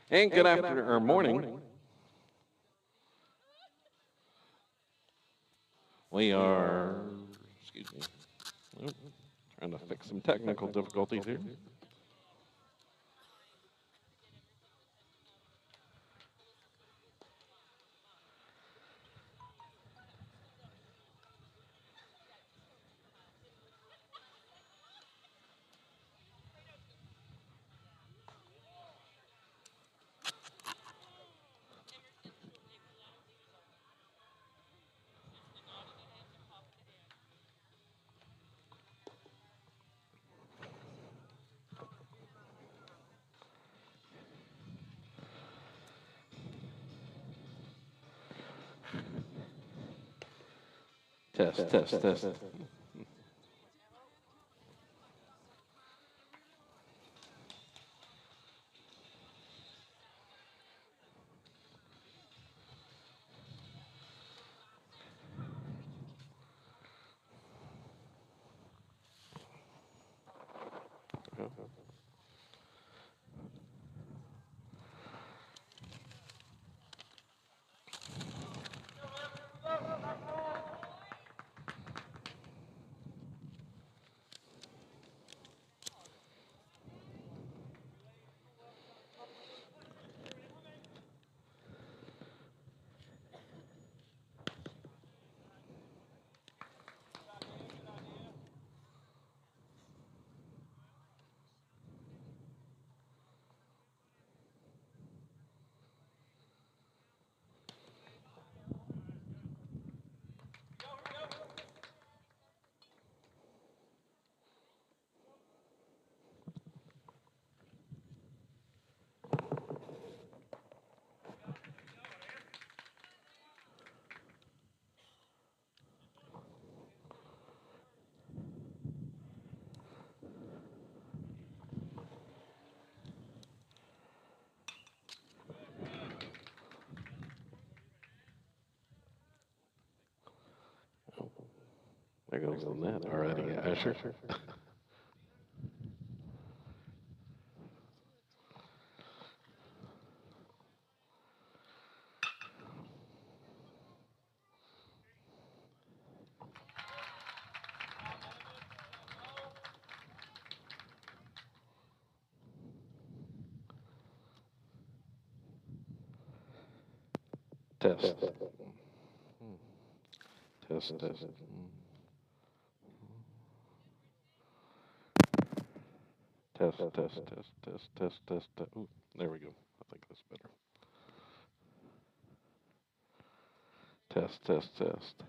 And good afternoon or morning. We are, excuse me, oh, trying to fix some technical difficulties here. Test, test, test. There goes the net already, Asher. Test. Test, test. Test, test, test, test, test, test. Ooh, there we go. I think that's better. Test, test, test.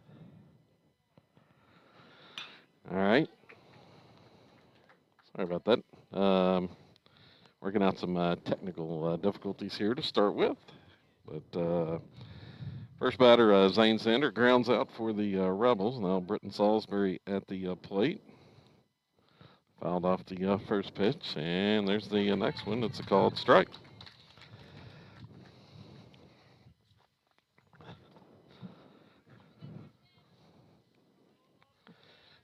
All right. Sorry about that. Working out some technical difficulties here to start with. But first batter, Zane Sander, grounds out for the Rebels. Now Britton Salisbury at the plate. Fouled off the first pitch, and there's the next one. It's a called strike.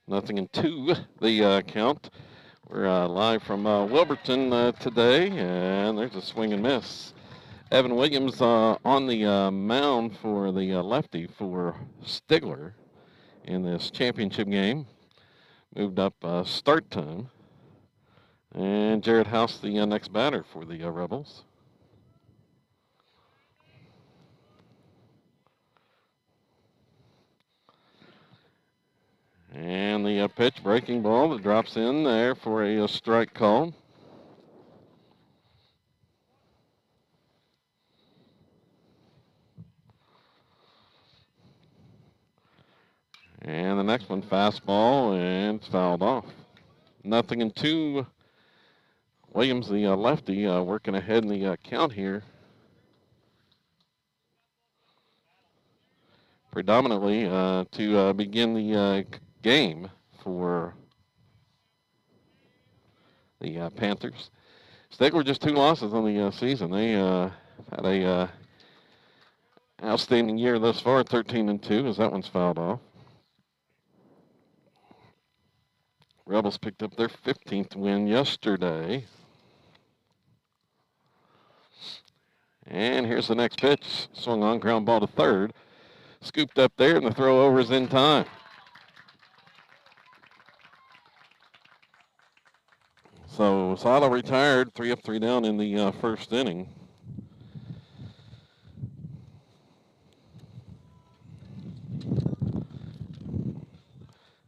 Nothing in two, the count. We're live from Wilburton today, and there's a swing and miss. Evan Williams on the mound for the lefty for Stigler in this championship game. Moved up start time. And Jared House, the next batter for the Rebels. And the pitch, breaking ball that drops in there for a strike call. And the next one, fastball, and it's fouled off. Nothing in two. Williams, the lefty, working ahead in the count here. Predominantly to begin the game for the Panthers. Stigler just two losses on the season. They had a outstanding year thus far, 13-2, as that one's fouled off. Rebels picked up their 15th win yesterday. And here's the next pitch. Swung on, ground ball to third. Scooped up there, and the throw over is in time. So Silo retired, 3 up, 3 down in the first inning.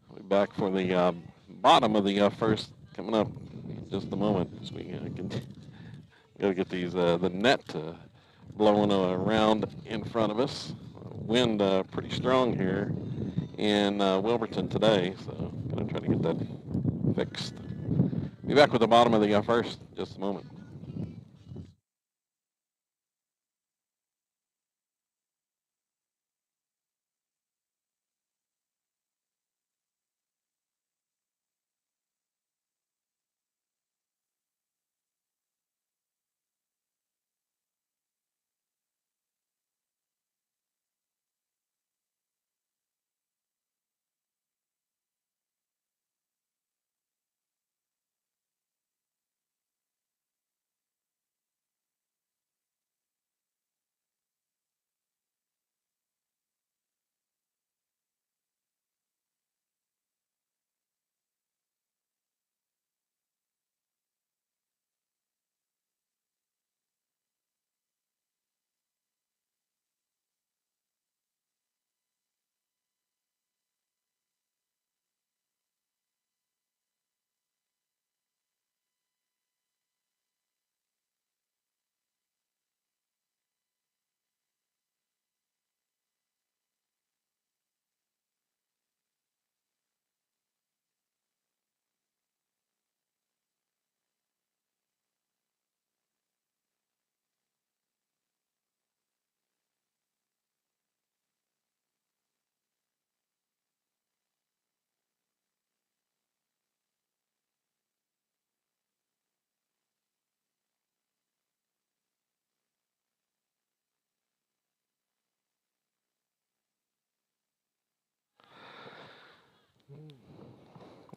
We'll be back for the bottom of the first coming up in just a moment. So we can got to get these the net blowing around in front of us. Wind pretty strong here in Wilburton today, so going to try to get that fixed. Be back with the bottom of the first in just a moment.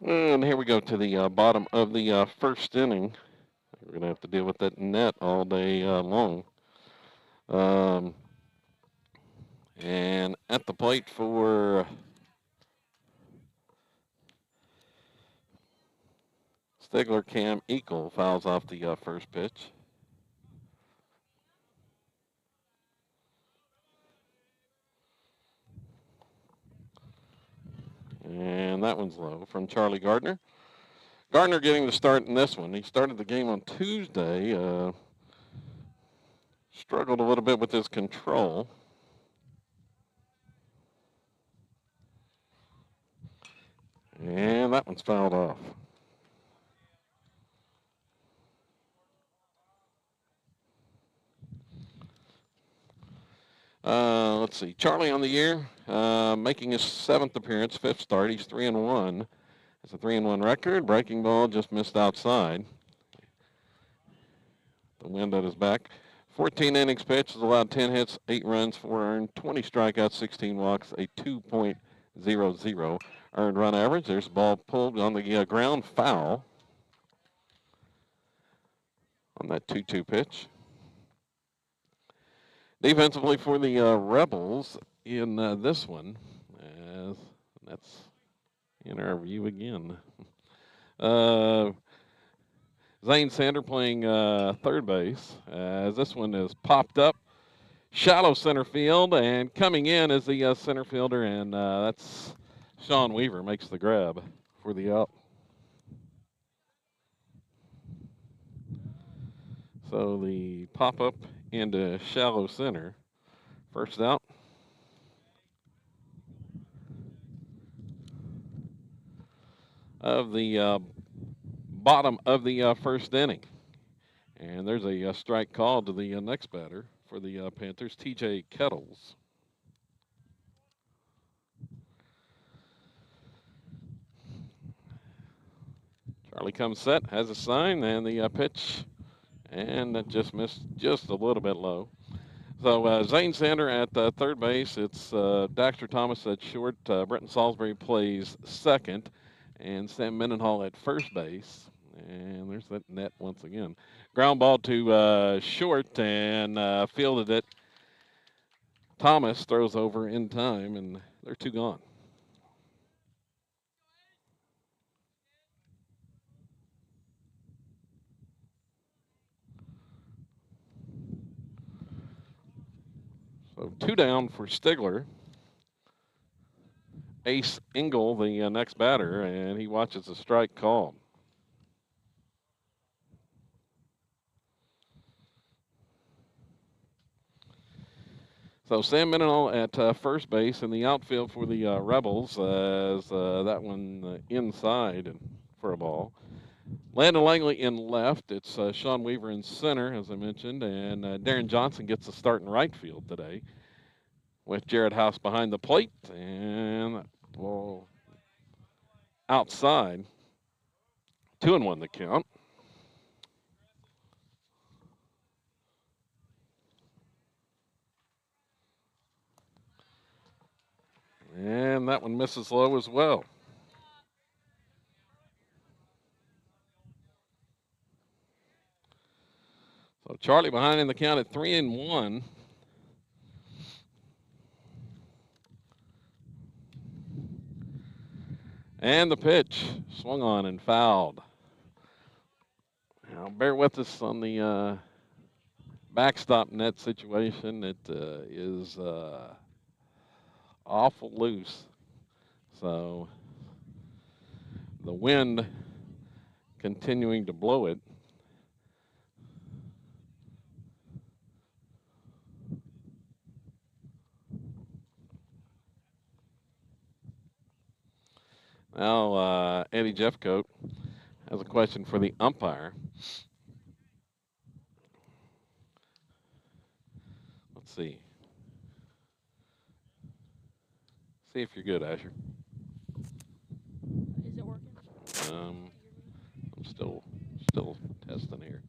And here we go to the bottom of the first inning. We're going to have to deal with that net all day long. And at the plate for Stigler, Cam Eagle fouls off the first pitch. And that one's low from Charlie Gardner. Gardner getting the start in this one. He started the game on Tuesday. Struggled a little bit with his control. And that one's fouled off. Let's see. Charlie on the year, making his 7th appearance, 5th start. He's 3-1. It's a 3-1 record. Breaking ball just missed outside. The wind at his back. 14 innings pitched, has allowed 10 hits, 8 runs, 4 earned, 20 strikeouts, 16 walks, a 2.00 earned run average. There's the ball pulled on the ground, foul on that 2-2 pitch. Defensively for the Rebels in this one, as that's in our view again. Zane Sander playing third base, as this one is popped up. Shallow center field, and coming in is the center fielder, and that's Sean Weaver makes the grab for the out. So the pop-up into shallow center. First out. Of the bottom of the first inning. And there's a strike called to the next batter for the Panthers, TJ Kettles. Charlie comes set, has a sign, and the pitch, and that just missed just a little bit low. So Zane Sander at third base. It's Daxter Thomas at short. Brenton Salisbury plays second, and Sam Mendenhall at first base. And there's that net once again. Ground ball to short and fielded it. Thomas throws over in time, and they're two gone. So two down for Stigler. Ace Engel, the next batter, and he watches the strike call. So Sam Mendenhall at first base in the outfield for the Rebels as that one inside for a ball. Landon Langley in left. It's Sean Weaver in center, as I mentioned, and Darren Johnson gets the start in right field today with Jared House behind the plate and that ball outside. 2-1 the count. And that one misses low as well. So Charlie behind in the count at 3-1. And the pitch swung on and fouled. Now bear with us on the backstop net situation. It is awful loose. So the wind continuing to blow it. Now Eddie Jeffcoat has a question for the umpire. Let's see. See if you're good, Asher. Is it working? I'm still testing here.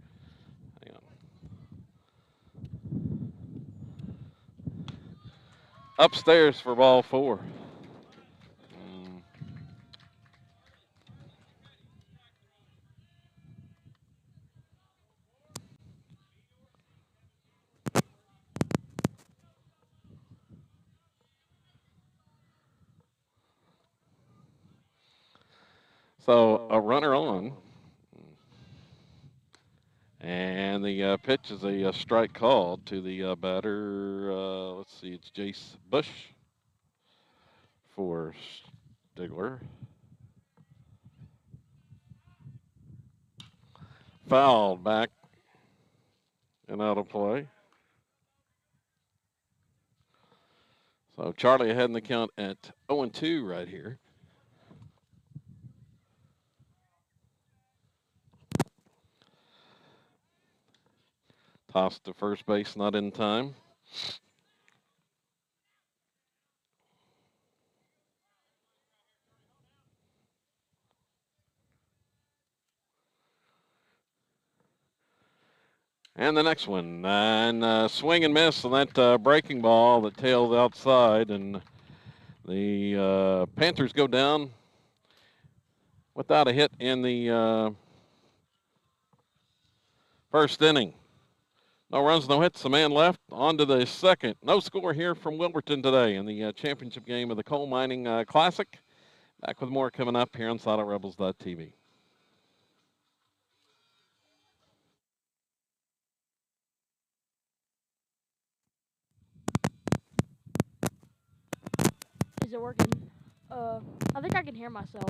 Hang on. Upstairs for ball 4. So a runner on. And the pitch is a strike called to the batter. Let's see, it's Jace Bush for Stigler. Fouled back and out of play. So Charlie ahead in the count at 0-2 right here. Toss to first base, not in time. And the next one, and swing and miss on that breaking ball that tails outside, and the Panthers go down without a hit in the first inning. No runs, no hits. The man left. On to the second. No score here from Wilburton today in the championship game of the Coal Mining Classic. Back with more coming up here on SolidRebels.tv. Is it working? I think I can hear myself.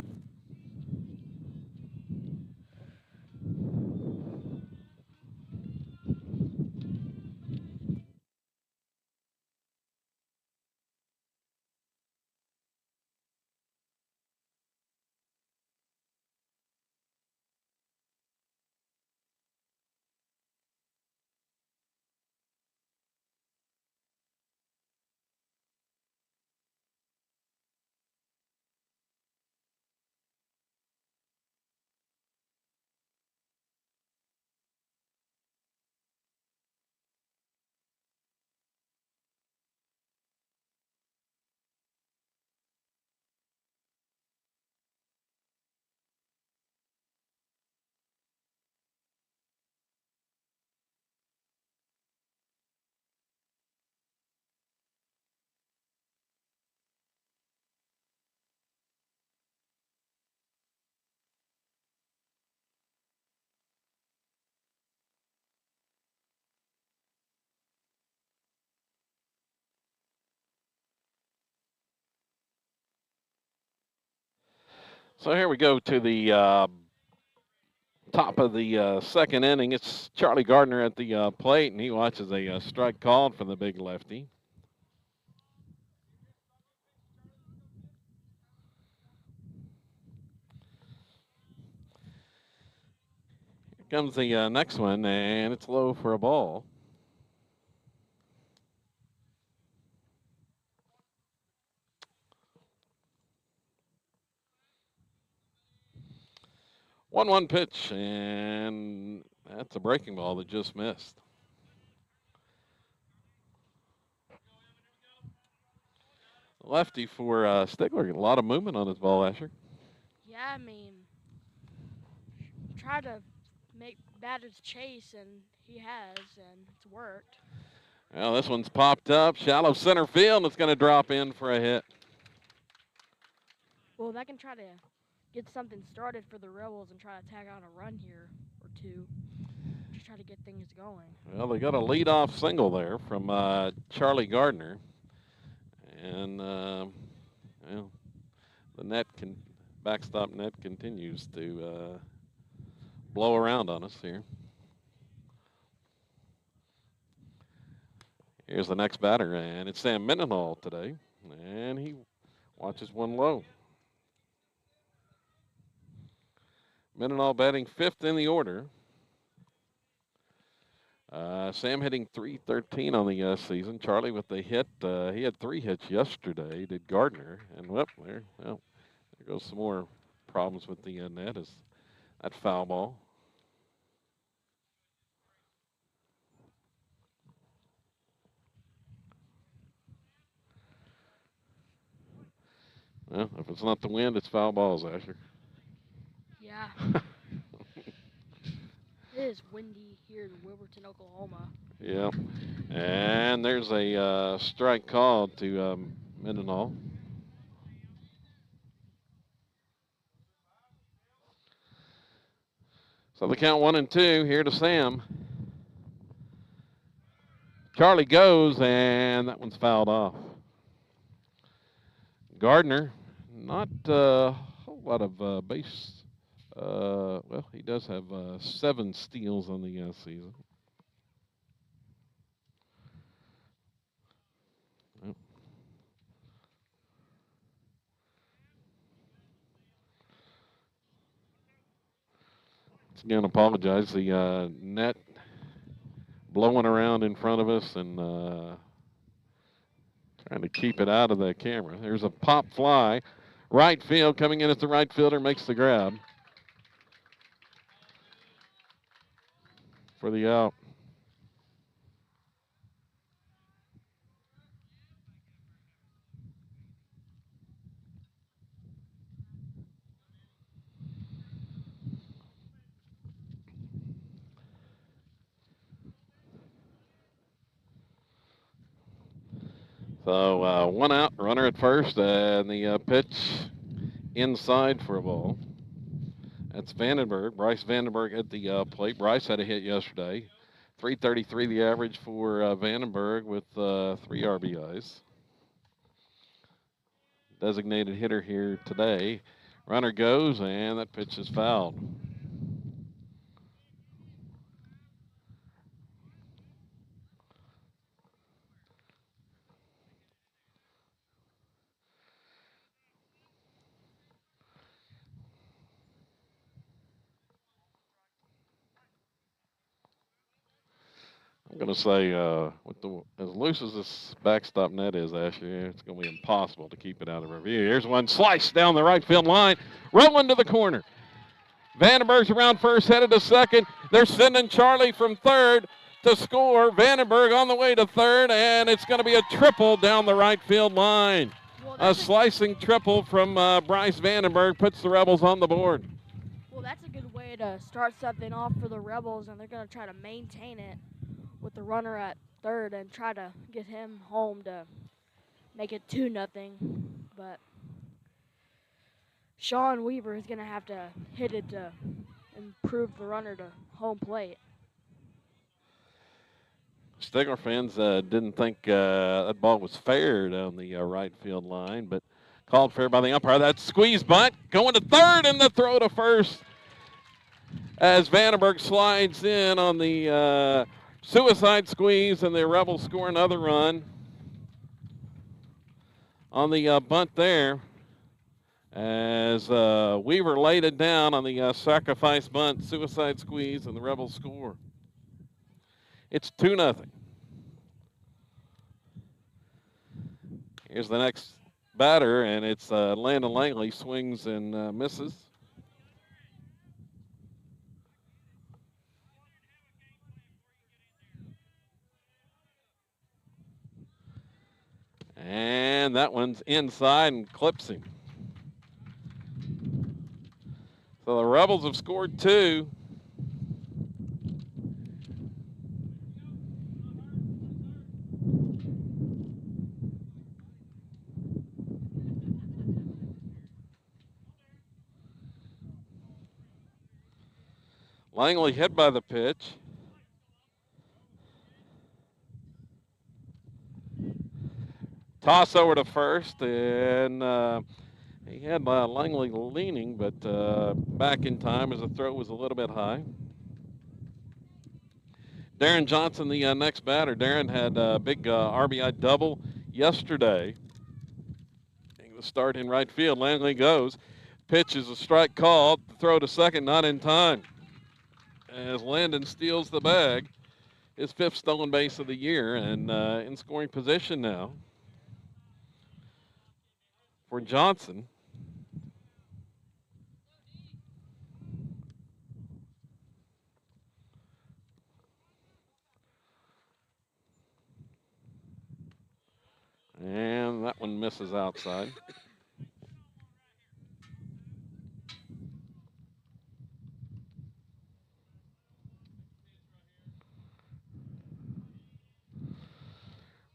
So here we go to the top of the second inning. It's Charlie Gardner at the plate, and he watches a strike called for the big lefty. Here comes the next one, and it's low for a ball. 1-1 pitch, and that's a breaking ball that just missed. Lefty for Stigler. A lot of movement on his ball, Asher. Yeah, I mean, try to make batters chase, and he has, and it's worked. Well, this one's popped up. Shallow center field, and it's going to drop in for a hit. Well, that can try to get something started for the Rebels and try to tag on a run here or two. Just try to get things going. Well, they got a leadoff single there from Charlie Gardner. And, well, the backstop net continues to blow around on us here. Here's the next batter, and it's Sam Mendenhall today. And he watches one low. Mendenhall batting fifth in the order. Sam hitting .313 on the season. Charlie with the hit. He had 3 hits yesterday. Did Gardner, and there goes some more problems with the net. Is that foul ball? Well, if it's not the wind, it's foul balls, Asher. Yeah. It is windy here in Wilburton, Oklahoma. Yeah, and there's a strike called to Mendenhall. So the count 1-2 here to Sam. Charlie goes, and that one's fouled off. Gardner, not a whole lot of base. Well, he does have 7 steals on the season. Yep. Once again, apologize. The net blowing around in front of us and trying to keep it out of the camera. There's a pop fly. Right field, coming in as the right fielder, makes the grab for the out. So 1 out, runner at first, and the pitch inside for a ball. That's Vandenberg, Bryce Vandenberg at the plate. Bryce had a hit yesterday. .333 the average for Vandenberg with 3 RBIs. Designated hitter here today. Runner goes, and that pitch is fouled. I'm going to say, as loose as this backstop net is, Ashley, it's going to be impossible to keep it out of review. Here's one sliced down the right field line, rolling to the corner. Vandenberg's around first, headed to second. They're sending Charlie from third to score. Vandenberg on the way to third, and it's going to be a triple down the right field line. Well, A slicing triple from Bryce Vandenberg puts the Rebels on the board. Well, that's a good way to start something off for the Rebels, and they're going to try to maintain it with the runner at third and try to get him home to make it 2-0. But Sean Weaver is going to have to hit it to improve the runner to home plate. Stigler fans didn't think that ball was fair down the right field line, but Called fair by the umpire. That squeeze bunt going to third and the throw to first as Vandenberg slides in on the suicide squeeze, and the Rebels score another run on the bunt there as Weaver laid it down on the sacrifice bunt, suicide squeeze, and the Rebels score. It's 2-0. Here's the next batter, and it's Landon Langley. Swings and misses. And that one's inside and clips him. So the Rebels have scored 2. Langley hit by the pitch. Toss over to first, and he had Langley leaning, but back in time as the throw was a little bit high. Darren Johnson, the next batter. Darren had a big RBI double yesterday. He was starting in right field. Langley goes. Pitch is a strike called. The throw to second, not in time. As Landon steals the bag, his 5th stolen base of the year, and in scoring position now for Johnson. And that one misses outside.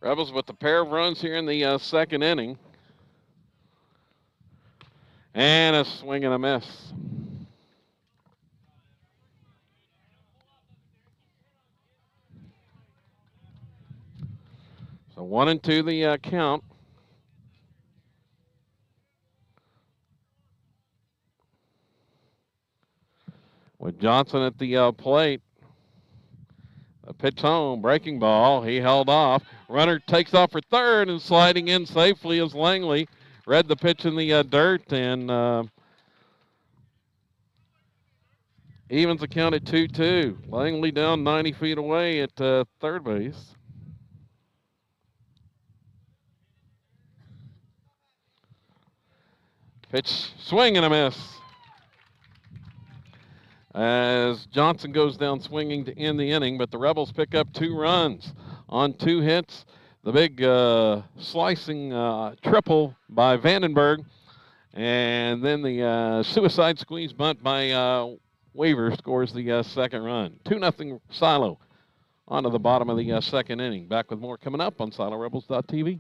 Rebels with a pair of runs here in the second inning. And a swing and a miss. So 1-2 the count. With Johnson at the plate. A pitch home, breaking ball. He held off. Runner takes off for third, and sliding in safely is Langley. Read the pitch in the dirt, and evens the count at 2-2. Langley down 90 feet away at third base. Pitch, swing and a miss. As Johnson goes down swinging to end the inning, but the Rebels pick up 2 runs on 2 hits. The big slicing triple by Vandenberg, and then the suicide squeeze bunt by Weaver scores the second run. 2-0 Silo on to the bottom of the second inning. Back with more coming up on SiloRebels.tv.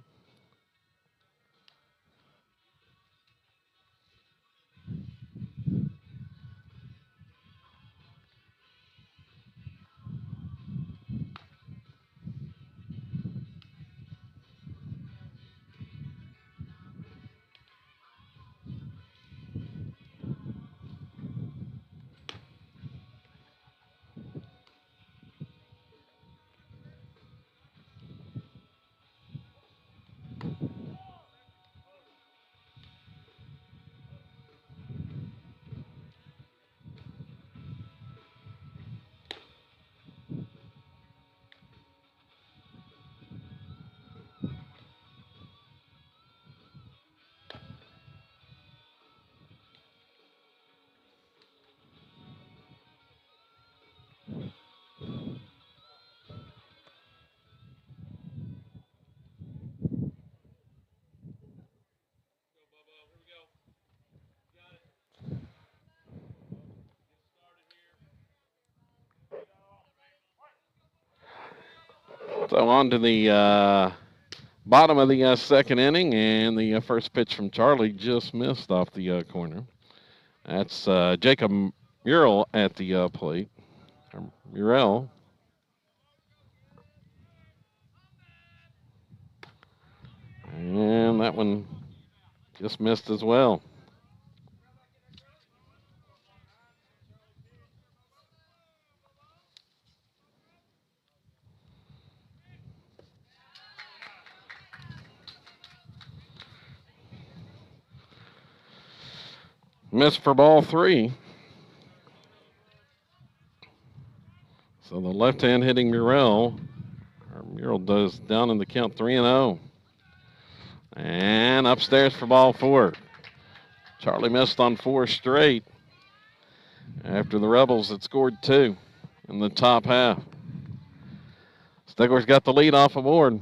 So on to the bottom of the second inning, and the first pitch from Charlie just missed off the corner. That's Jacob Murrell at the plate. Murrell. And that one Just missed as well. Missed for ball 3. So the left hand hitting Murrell. Murrell does down in the count 3-0. And upstairs for ball 4. Charlie missed on 4 straight after the Rebels had scored 2 in the top half. Stigler's got the lead off the board.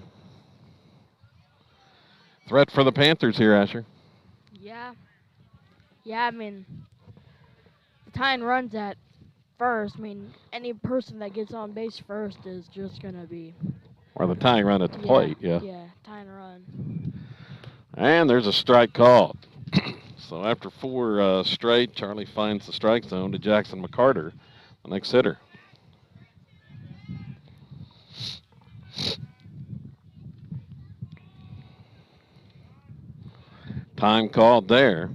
Threat for the Panthers here, Asher. Yeah. Yeah, I mean, the tying runs at first. I mean, any person that gets on base first is just going to be. Or the tying run at the plate, yeah. Yeah, tying run. And there's a strike called. So after 4 straight, Charlie finds the strike zone to Jackson McCarter, the next hitter. Time called there.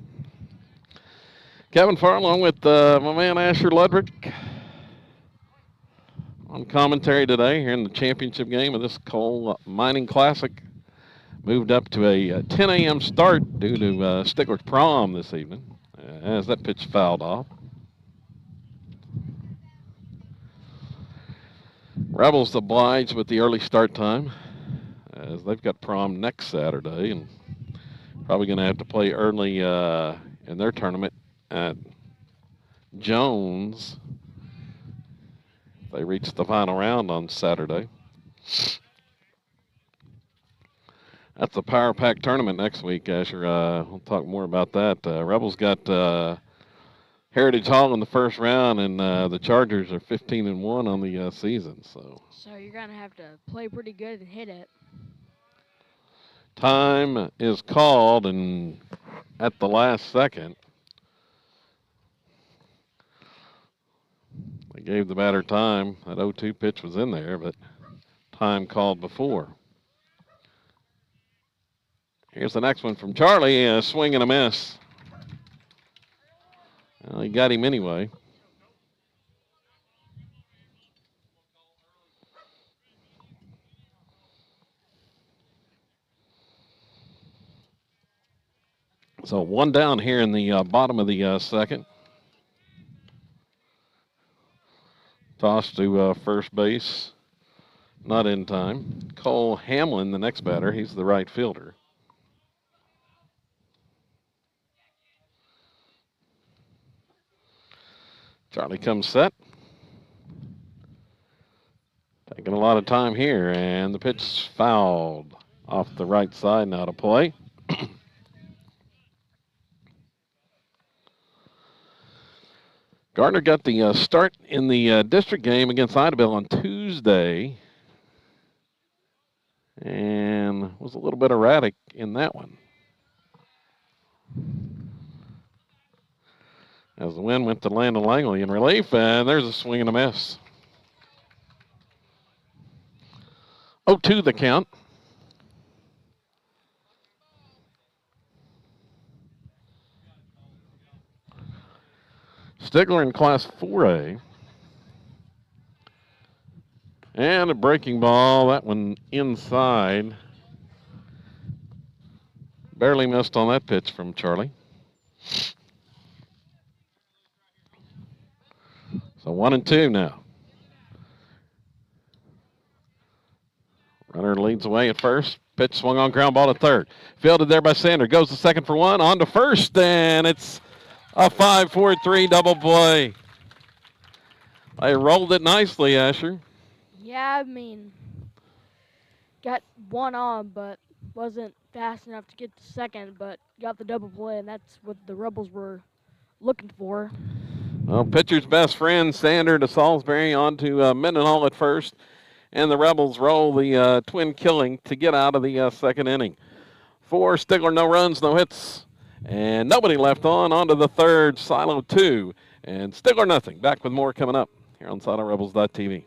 Kevin Farr along with my man Asher Ludwig on commentary today here in the championship game of this Coal Mining Classic. Moved up to a 10 a.m. start due to Stigler's prom this evening as that pitch fouled off. Rebels obliged with the early start time as they've got prom next Saturday and probably going to have to play early in their tournament at Jones. They reach the final round on Saturday. That's the Power Pack tournament next week, Asher. We'll talk more about that. Rebels got Heritage Hall in the first round, and the Chargers are 15-1 on the season. So you're gonna have to play pretty good and hit it. Time is called, and at the last second, they gave the batter time. That 0-2 pitch was in there, but time called before. Here's the next one from Charlie, a swing and a miss. Well, he got him anyway. So 1 down here in the bottom of the second. Toss to first base. Not in time. Cole Hamlin, the next batter. He's the right fielder. Charlie comes set. Taking a lot of time here, and the pitch fouled off the right side now to play. Gardner got the start in the district game against Idabel on Tuesday and was a little bit erratic in that one. As the wind went to Landon Langley in relief, and there's a swing and a miss. 0-2 the count. Stigler in Class 4A. And a breaking ball, that one inside. Barely missed on that pitch from Charlie. So 1-2 now. Runner leads away at first. Pitch swung on, ground ball to third. Fielded there by Sander. Goes to second for 1. On to first, and it's a 5-4-3 double play. They rolled it nicely, Asher. Yeah, I mean, got 1 on, but wasn't fast enough to get to second, but got the double play, and that's what the Rebels were looking for. Well, pitcher's best friend, Sander to Salisbury, on to Mendenhall at first. And the Rebels roll the twin killing to get out of the second inning. For Stigler, no runs, no hits, and nobody left on to the third, Silo 2, and Stigler nothing. Back with more coming up here on SiloRebels.tv.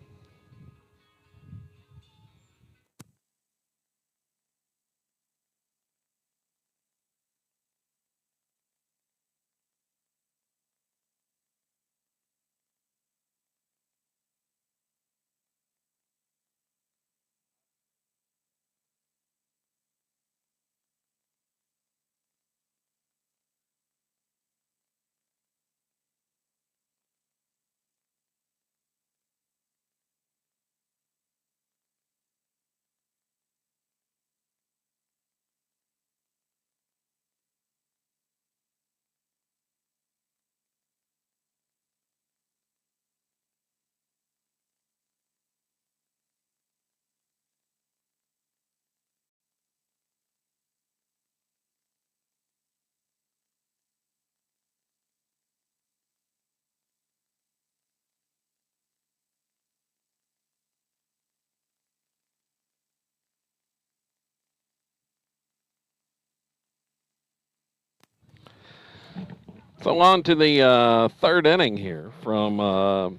So on to the third inning here from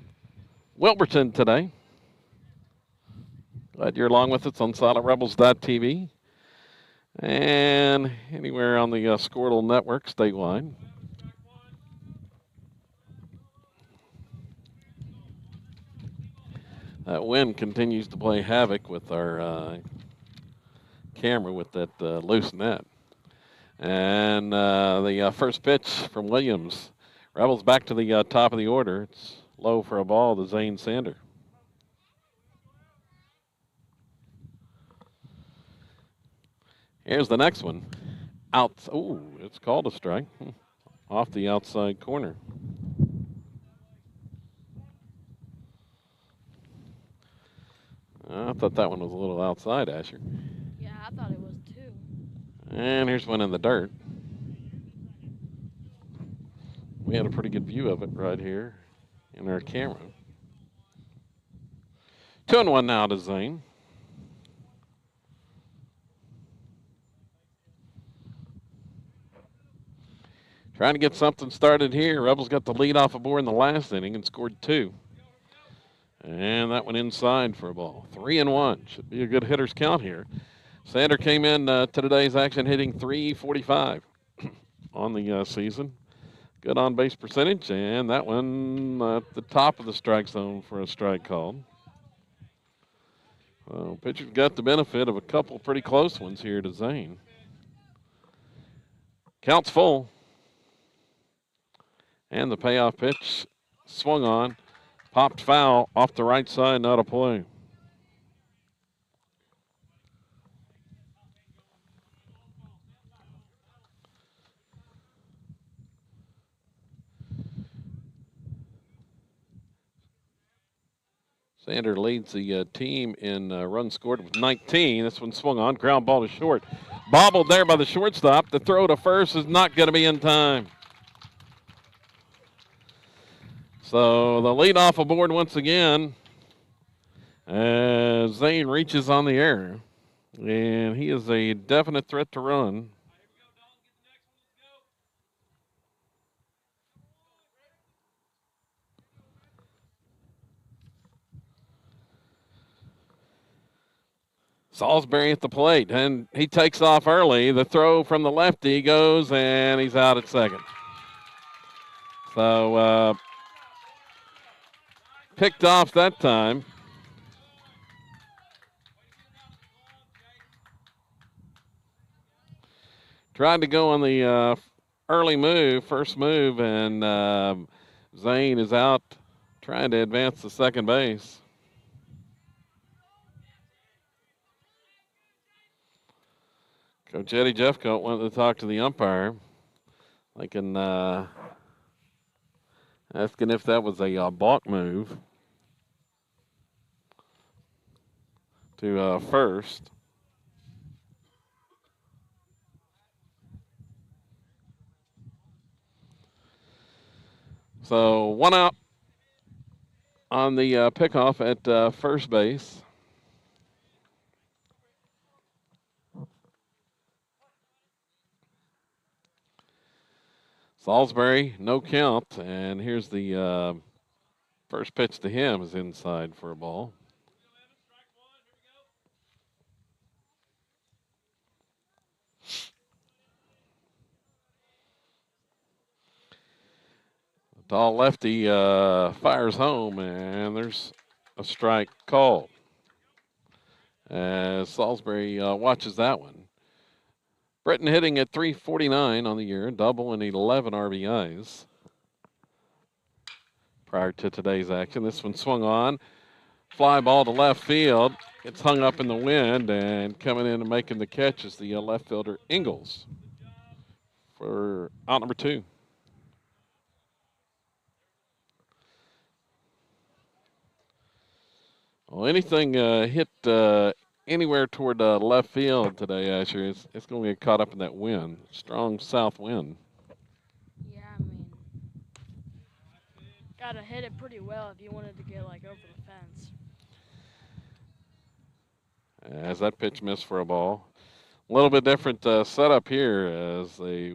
Wilburton today. Glad you're along with us on SolidRebels.tv and anywhere on the Squirtle Network statewide. That wind continues to play havoc with our camera with that loose net. And the first pitch from Williams. Rebels back to the top of the order. It's low for a ball to Zane Sander. Here's the next one. Out. Oh, it's called a strike. Off the outside corner. I thought that one was a little outside, Asher. Yeah, I thought it was too. And here's one in the dirt. We had a pretty good view of it right here in our camera. 2-1 now to Zane. Trying to get something started here. Rebels got the lead off a board in the last inning and scored 2. And that one inside for a ball. 3-1. Should be a good hitter's count here. Sander came in to today's action hitting .345 on the season. Good on-base percentage, and that one at the top of the strike zone for a strike called. Pitcher's got the benefit of a couple pretty close ones here to Zane. Count's full. And the payoff pitch swung on. Popped foul off the right side, not a play. Sander leads the team in runs scored with 19. This one swung on. Ground ball to short. Bobbled there by the shortstop. The throw to first is not going to be in time. So the lead off aboard once again as Zane reaches on the air. And he is a definite threat to run. Salisbury at the plate, and he takes off early. The throw from the lefty goes, and he's out at second. So picked off that time. Tried to go on the early move, first move, and Zane is out trying to advance to second base. Coach Eddie Jeffcoat wanted to talk to the umpire, asking if that was a balk move to first. So 1 out on the pickoff at first base. Salisbury, no count, and here's the first pitch to him is inside for a ball. The tall lefty fires home, and there's a strike called. As Salisbury watches that one. Britton hitting at .349 on the year, double and 11 RBIs. Prior to today's action, this one swung on. Fly ball to left field. It's hung up in the wind, and coming in and making the catch is the left fielder Ingalls for out number 2. Well, anything hit anywhere toward left field today, Asher, it's going to get caught up in that wind. Strong south wind. Yeah, I mean, gotta hit it pretty well if you wanted to get like over the fence. As that pitch missed for a ball. A little bit different setup here as they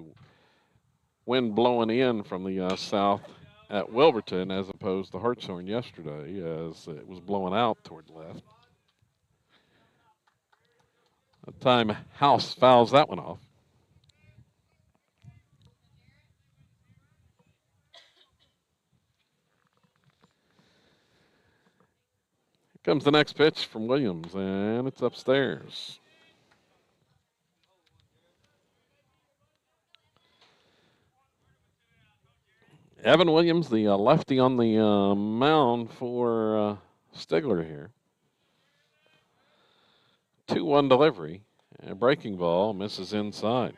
wind blowing in from the south at Wilburton as opposed to Hartshorn yesterday as it was blowing out toward the left. The time House fouls that one off. Here comes the next pitch from Williams, and it's upstairs. Evan Williams, the lefty on the mound for Stigler here. 2-1 delivery. A breaking ball misses inside.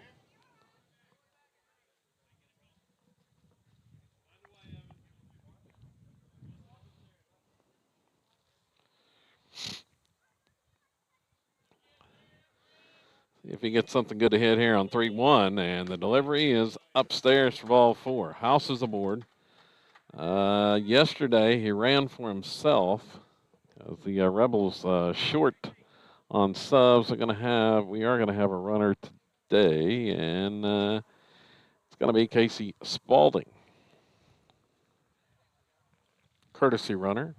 If he gets something good to hit here on 3-1, and the delivery is upstairs for ball 4. House is aboard. Yesterday he ran for himself. The Rebels short on subs. We are gonna have a runner today, and it's gonna be Casey Spaulding, courtesy runner.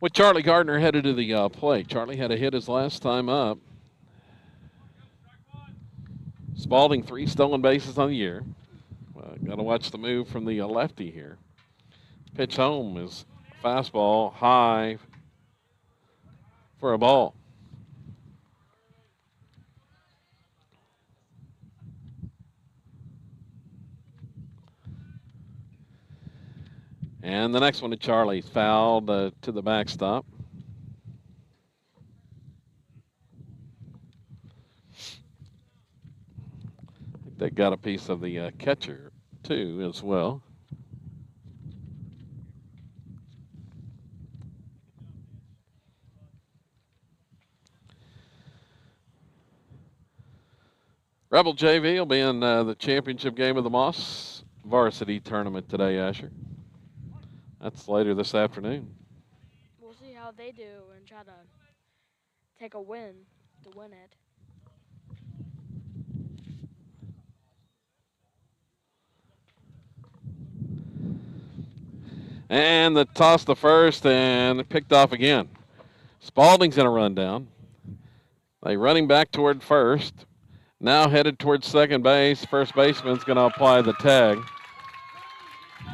With Charlie Gardner headed to the plate. Charlie had a hit his last time up. Spaulding 3 stolen bases on the year. Got to watch the move from the lefty here. Pitch home is fastball high for a ball. And the next one to Charlie, fouled to the backstop. I think they got a piece of the catcher, too, as well. Rebel JV will be in the championship game of the Moss varsity tournament today, Asher. That's later this afternoon. We'll see how they do and try to take a win to win it. And the toss to first and picked off again. Spaulding's in a rundown. They running back toward first. Now headed towards second base. First baseman's going to apply the tag.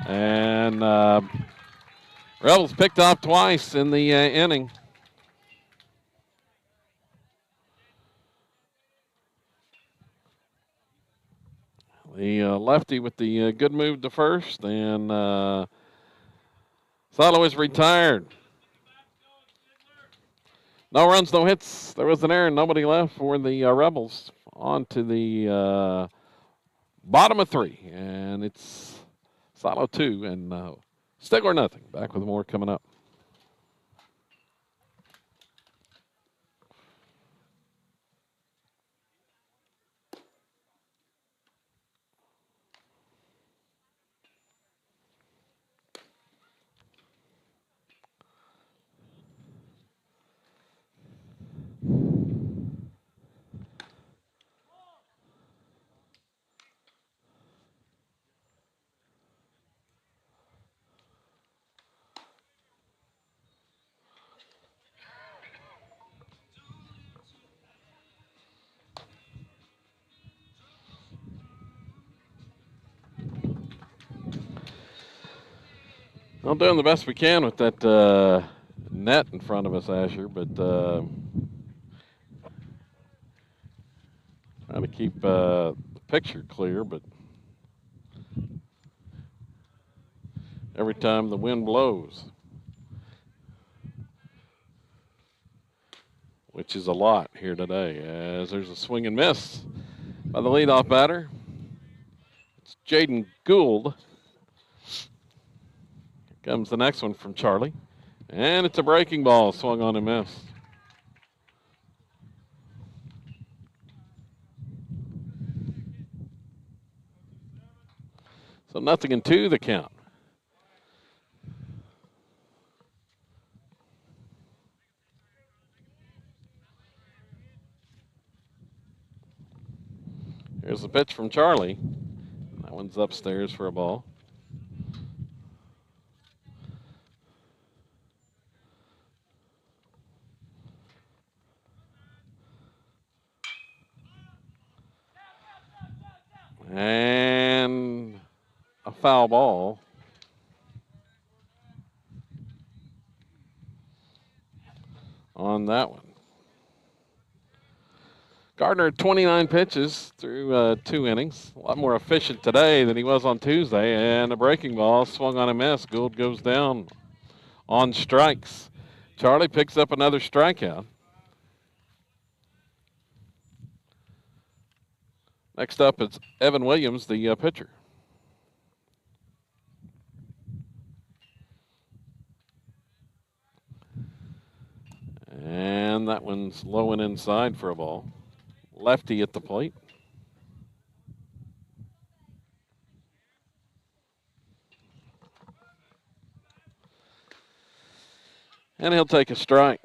And Rebels picked off twice in the inning. The lefty with the good move to first, and Salo is retired. No runs, no hits. There was an error, nobody left for the Rebels. On to the bottom of 3, and it's Salo 2 and Stigler nothing. Back with more coming up. Well, doing the best we can with that net in front of us, Asher, but trying to keep the picture clear, but every time the wind blows, which is a lot here today, as there's a swing and miss by the leadoff batter. It's Jaden Gould. Here comes the next one from Charlie, and it's a breaking ball, swung on and missed. So 0-2 the count. Here's the pitch from Charlie. That one's upstairs for a ball. And a foul ball. On that one. Gardner, 29 pitches through 2 innings. A lot more efficient today than he was on Tuesday. And a breaking ball swung on a miss. Gould goes down on strikes. Charlie picks up another strikeout. Next up is Evan Williams, the pitcher. And that one's low and inside for a ball. Lefty at the plate. And he'll take a strike.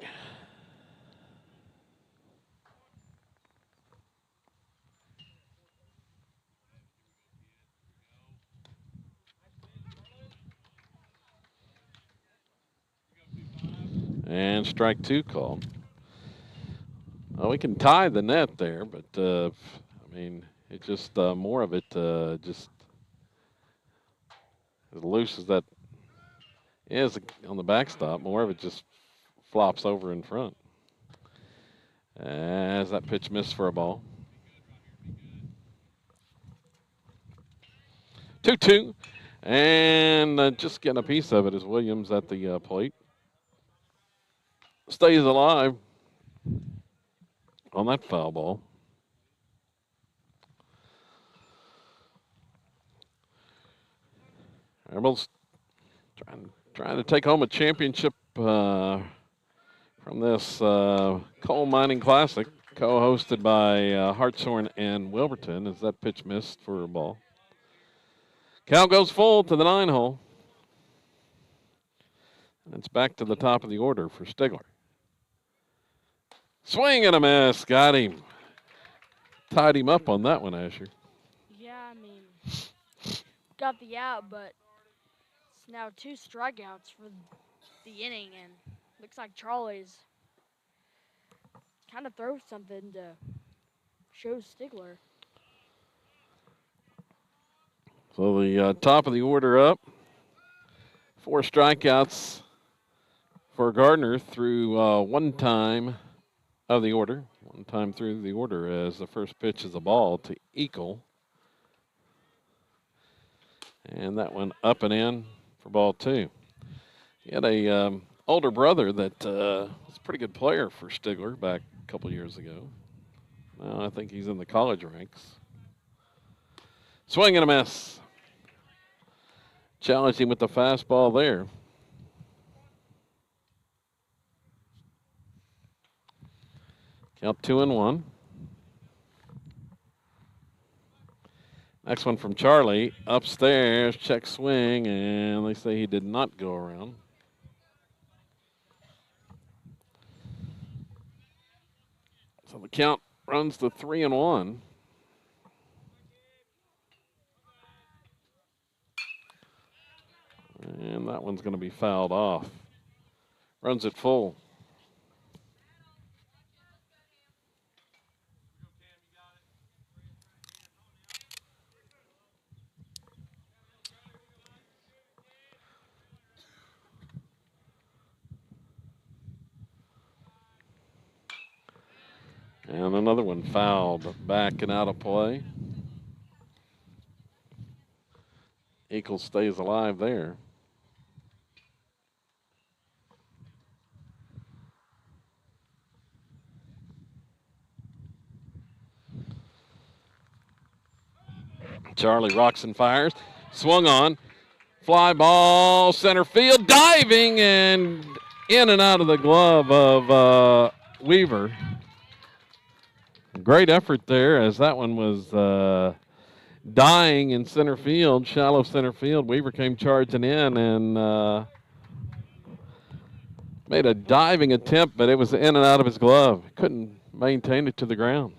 And strike 2 called. Well, we can tie the net there, but I mean, it just more of it just as loose as that is on the backstop. More of it just flops over in front. As that pitch missed for a ball. 2-2, and just getting a piece of it is Williams at the plate. Stays alive on that foul ball. Rebels trying to take home a championship from this Coal Mining Classic, co-hosted by Hartshorn and Wilburton, as that pitch missed for a ball. Cal goes full to the 9 hole. And it's back to the top of the order for Stigler. Swing and a miss. Got him. Tied him up on that one, Asher. Yeah, I mean, got the out, but it's now 2 strikeouts for the inning, and looks like Charlie's kind of throws something to show Stigler. So the top of the order up. 4 strikeouts for Gardner through 1 time of the order. 1 time through the order as the first pitch is a ball to Eagle. And that one up and in for ball 2. He had a older brother that was a pretty good player for Stigler back a couple years ago. Now I think he's in the college ranks. Swing and a miss. Challenged him with the fastball there. Count 2-1. Next one from Charlie. Upstairs, check swing, and they say he did not go around. So the count runs to 3-1. And that one's going to be fouled off. Runs it full. And another one fouled back and out of play. Eagle stays alive there. Charlie rocks and fires. Swung on. Fly ball, center field, diving, and in and out of the glove of Weaver. Great effort there as that one was dying in center field, shallow center field. Weaver came charging in and made a diving attempt, but it was in and out of his glove. Couldn't maintain it to the ground.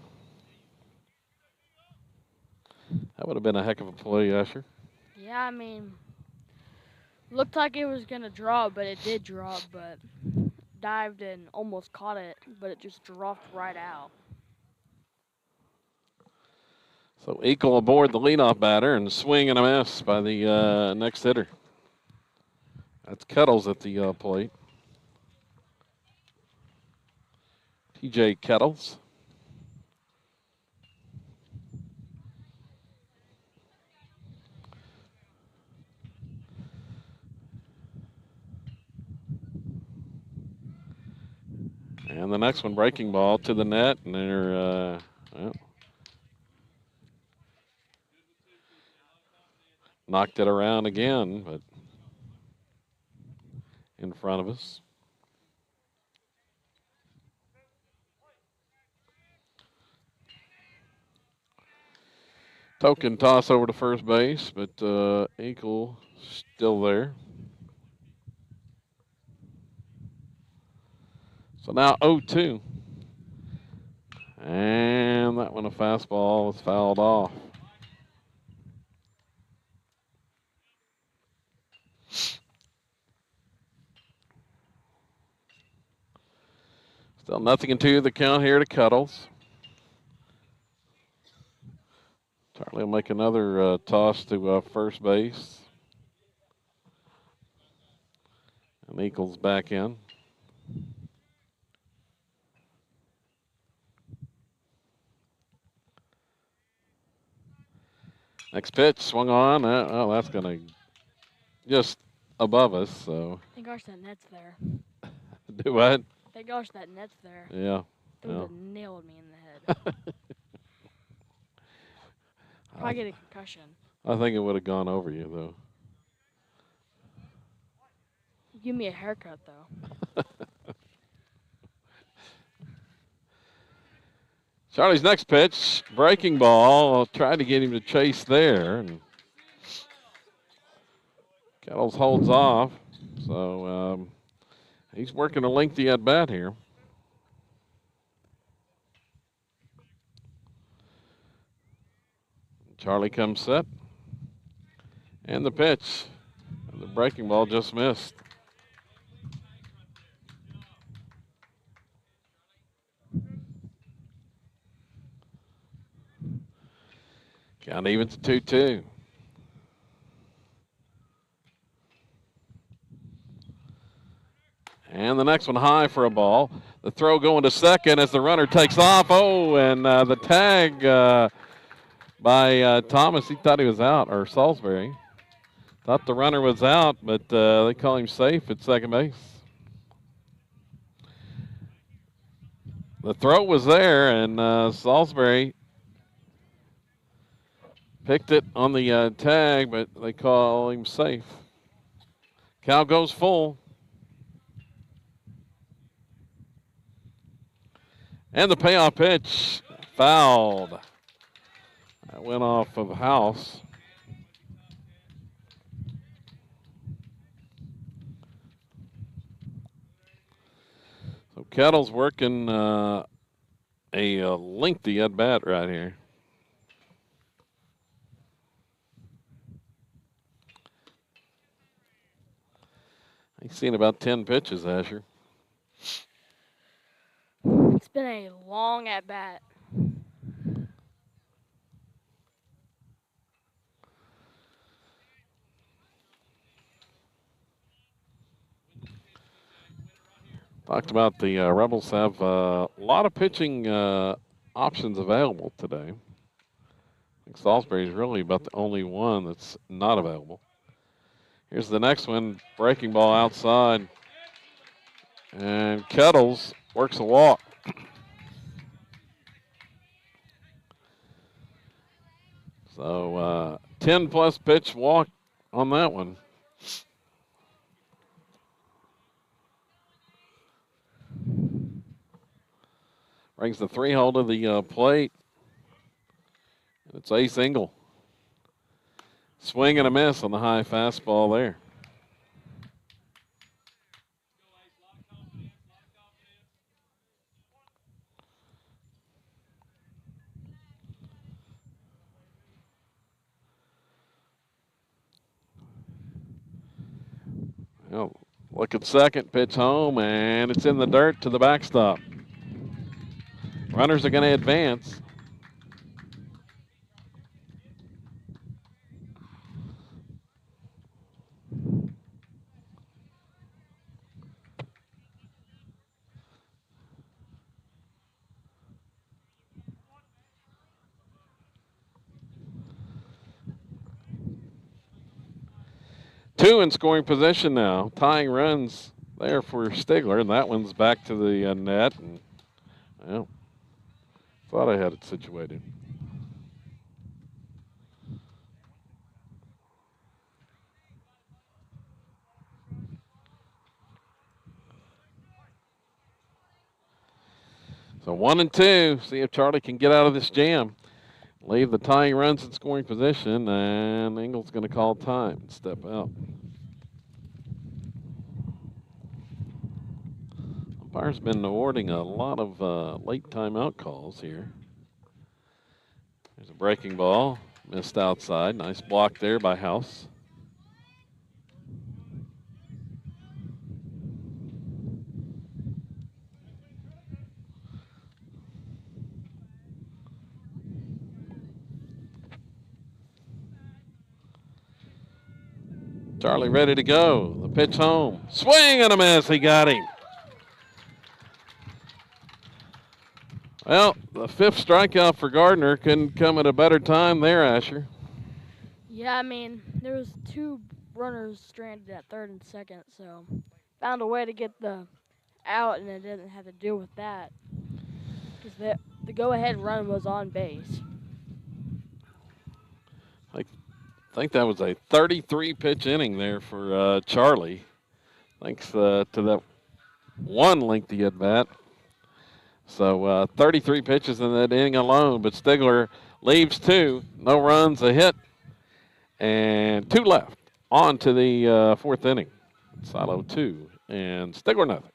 That would have been a heck of a play, Asher. Yeah, I mean, looked like it was gonna drop, but it did drop. But dived and almost caught it, but it just dropped right out. So Eagle aboard the leadoff batter and swing and a miss by the next hitter. That's Kettles at the plate. TJ Kettles. And the next one, breaking ball to the net, and they're knocked it around again, but in front of us. Token toss over to first base, but Eagle still there. So now 0-2. And that one, a fastball, was fouled off. Still 0-2 the count here to Cuddles. Charlie will make another toss to first base. And Eagles back in. Next pitch swung on. Oh, that's going to just above us. So Thank gosh that net's there. do what? Thank gosh that net's there. Yeah. It would have nailed me in the head. Probably get a concussion. I think it would have gone over you though. Give me a haircut though. Charlie's next pitch, breaking ball. I'll try to get him to chase there, and Kettles holds off. So he's working a lengthy at bat here. Charlie comes set, and the pitch. The breaking ball just missed. Count even to 2-2. And the next one high for a ball. The throw going to second as the runner takes off. Oh, and the tag by Thomas. He thought he was out, or Salisbury. Thought the runner was out, but they call him safe at second base. The throw was there, and Salisbury picked it on the tag, but they call him safe. Cal goes full. And the payoff pitch fouled. That went off of House. So Kettle's working a lengthy at bat right here. He's seen about 10 pitches, Asher. It's been a long at bat. Talked about the Rebels have a lot of pitching options available today. I think Salisbury is really about the only one that's not available. Here's the next one, breaking ball outside. And Kettles works a walk. So 10-plus pitch walk on that one. Brings the 3-hole to the plate. It's a single. Swing and a miss on the high fastball there. Look at second, pitch home, and it's in the dirt to the backstop. Runners are going to advance. Two in scoring position now. Tying runs there for Stigler, and that one's back to the net. And, well, thought I had it situated. So 1 and 2. See if Charlie can get out of this jam. Leave the tying runs in scoring position, and Engel's going to call time and step out. Umpire's been awarding a lot of late timeout calls here. There's a breaking ball, missed outside. Nice block there by House. Charlie ready to go. The pitch home. Swing and a miss. He got him. Well, the fifth strikeout for Gardner couldn't come at a better time there, Asher. Yeah, I mean, there was two runners stranded at third and second, so found a way to get the out, and it didn't have to deal with that because the go-ahead run was on base. I think that was a 33-pitch inning there for Charlie, thanks to that one lengthy at-bat. So 33 pitches in that inning alone, but Stigler leaves two, no runs, a hit, and two left. On to the fourth inning. Silo 2 and Stigler nothing.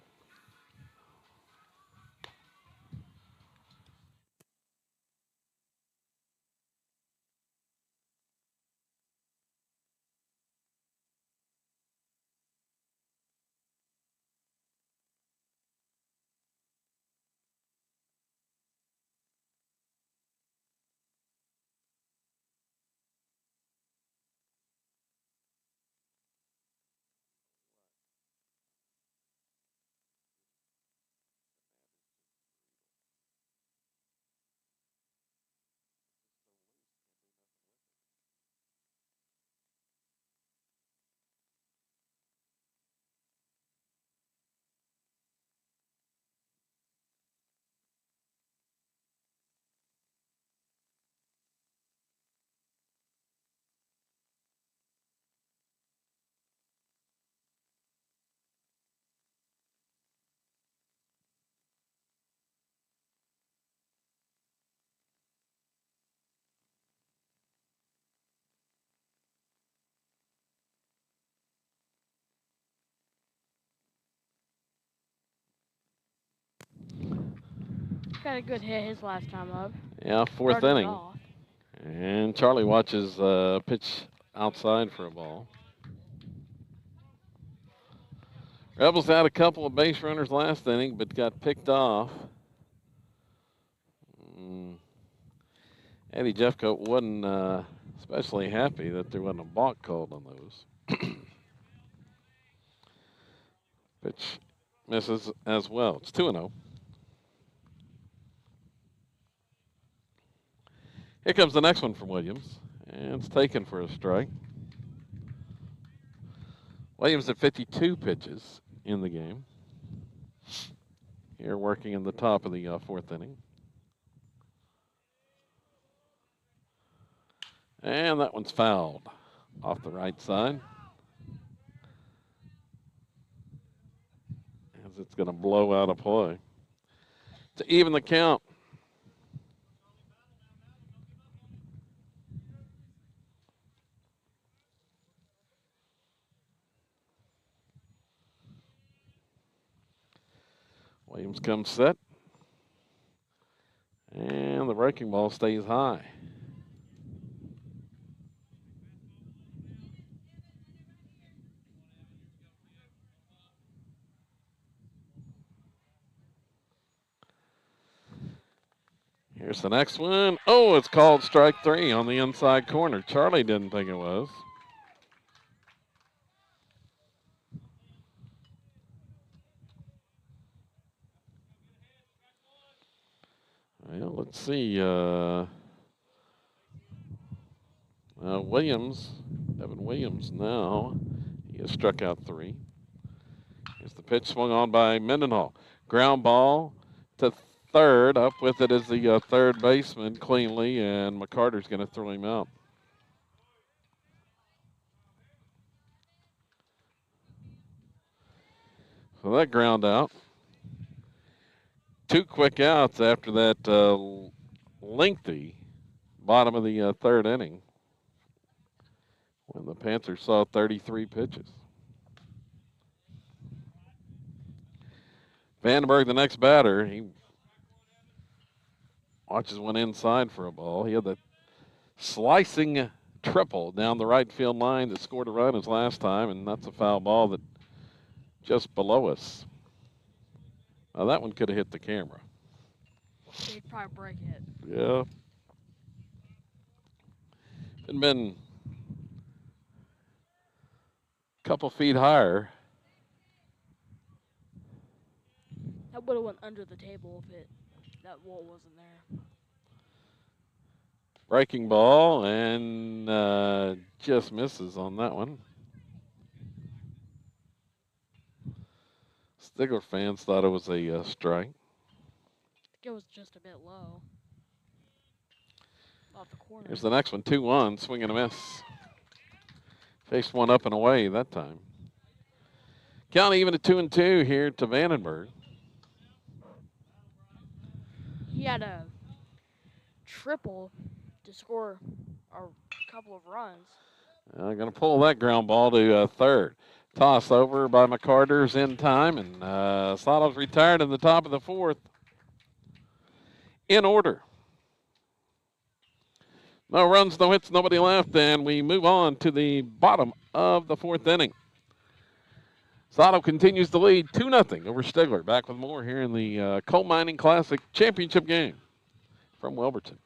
Got a good hit his last time up. Yeah, fourth Started inning. off. And Charlie watches pitch outside for a ball. Rebels had a couple of base runners last inning, but got picked off. Eddie Jeffcoat wasn't especially happy that there wasn't a balk called on those. Pitch misses as well. It's 2-0. Here comes the next one from Williams, and it's taken for a strike. Williams at 52 pitches in the game. Here working in the top of the fourth inning. And that one's fouled off the right side. As it's going to blow out a play. To even the count. Williams comes set. And the breaking ball stays high. Here's the next one. Oh, it's called strike 3 on the inside corner. Charlie didn't think it was. Well, let's see. Evan Williams now. He has struck out 3. Here's the pitch swung on by Mendenhall. Ground ball to third. Up with it is the third baseman cleanly, and McCarter's going to throw him out. So that ground out. 2 quick outs after that lengthy bottom of the third inning when the Panthers saw 33 pitches. Vandenberg, the next batter, he watches one inside for a ball. He had the slicing triple down the right field line that scored a run his last time, and that's a foul ball that just below us. Now that one could have hit the camera. He'd probably break it. Yeah. It'd been a couple feet higher. That would have went under the table if that wall wasn't there. Breaking ball, and just misses on that one. Stigler fans thought it was a strike. I think it was just a bit low. Off the corner. Here's the next one, 2-1, swing and a miss. Faced one up and away that time. Count even at 2-2 here to Vandenberg. He had a triple to score a couple of runs. Going to pull that ground ball to third. Toss over by McCarter's in time, and Salo's retired in the top of the fourth. In order. No runs, no hits, nobody left, and we move on to the bottom of the fourth inning. Sato continues to lead 2-0 over Stigler. Back with more here in the Coal Mining Classic Championship game from Wilburton.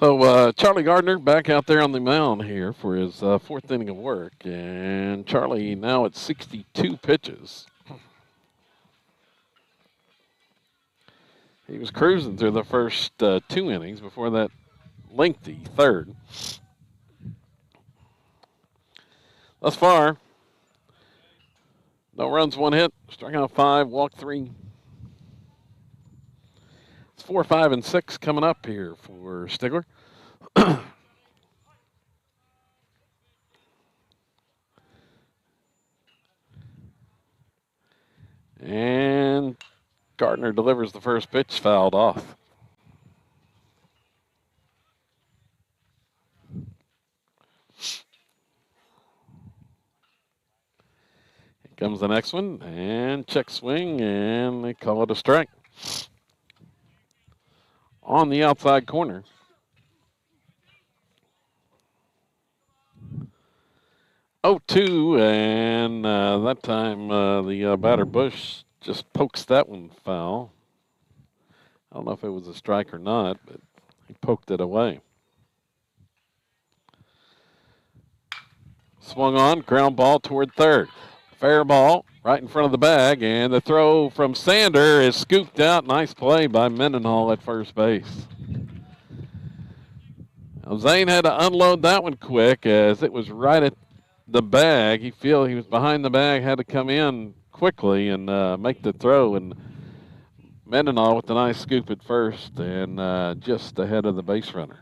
So Charlie Gardner back out there on the mound here for his fourth inning of work. And Charlie now at 62 pitches. He was cruising through the first 2 innings before that lengthy third. Thus far, no runs, 1 hit, struck out 5, walked 3. It's 4, 5, and 6 coming up here for Stigler. And Gardner delivers the first pitch, fouled off. Here comes the next one, and check swing, and they call it a strike. On the outside corner. 0-2, and that time the batter Bush just pokes that one foul. I don't know if it was a strike or not, but he poked it away. Swung on, ground ball toward third. Fair ball right in front of the bag, and the throw from Sander is scooped out. Nice play by Mendenhall at first base. Now, Zane had to unload that one quick as it was right at the bag. He was behind the bag, had to come in quickly and make the throw. And Mendenhall with a nice scoop at first and just ahead of the base runner.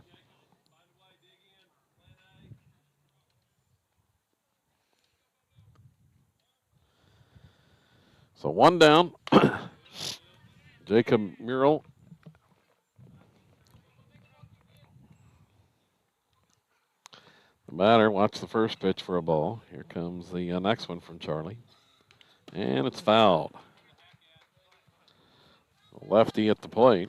So 1 down. Jacob Murrell The batter watched the first pitch for a ball. Here comes the next one from Charlie. And it's fouled. Lefty at the plate.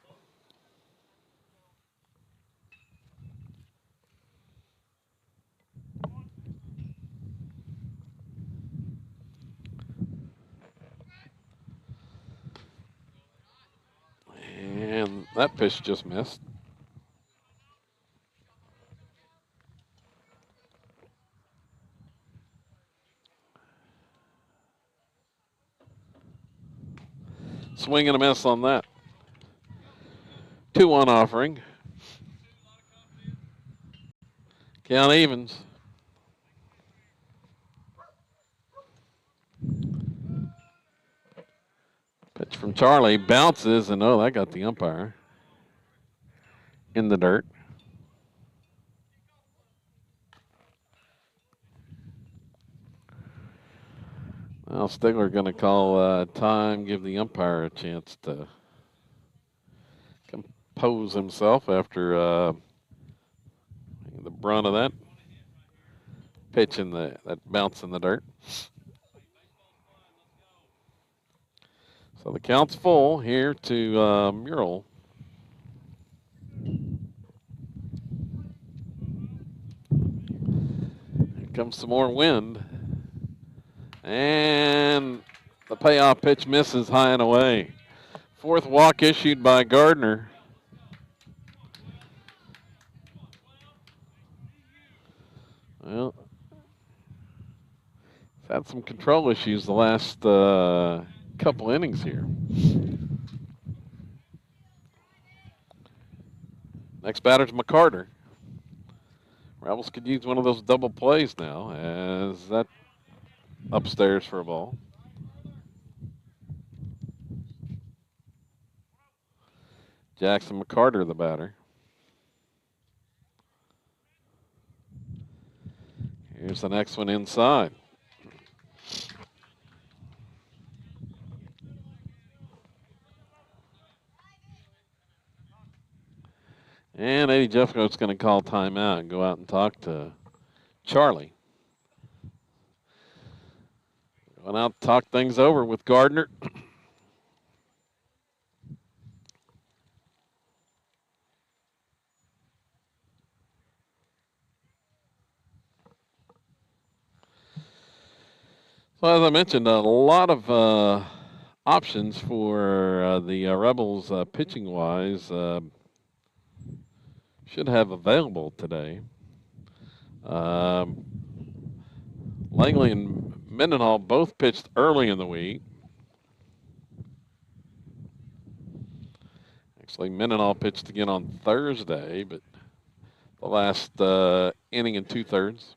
And that pitch just missed. Swing and a miss on that. 2-1 offering. Count evens. Pitch from Charlie bounces, and that got the umpire in the dirt. Well, Stigler going to call time, give the umpire a chance to compose himself after the brunt of that pitch in that bounce in the dirt. So the count's full here to Murrell. Here comes some more wind. And the payoff pitch misses high and away. Fourth walk issued by Gardner. Well, he's had some control issues the last couple innings here. Next batter's McCarter. Rebels could use one of those double plays now, as that upstairs for a ball. Jackson McCarter, the batter. Here's the next one inside. And Eddie Jeffcoat's going to call timeout and go out and talk to Charlie. Went out to talk things over with Gardner. So as I mentioned, a lot of options for the Rebels pitching-wise should have available today. Langley and Mendenhall both pitched early in the week. Actually, Mendenhall pitched again on Thursday, but the last inning and 2/3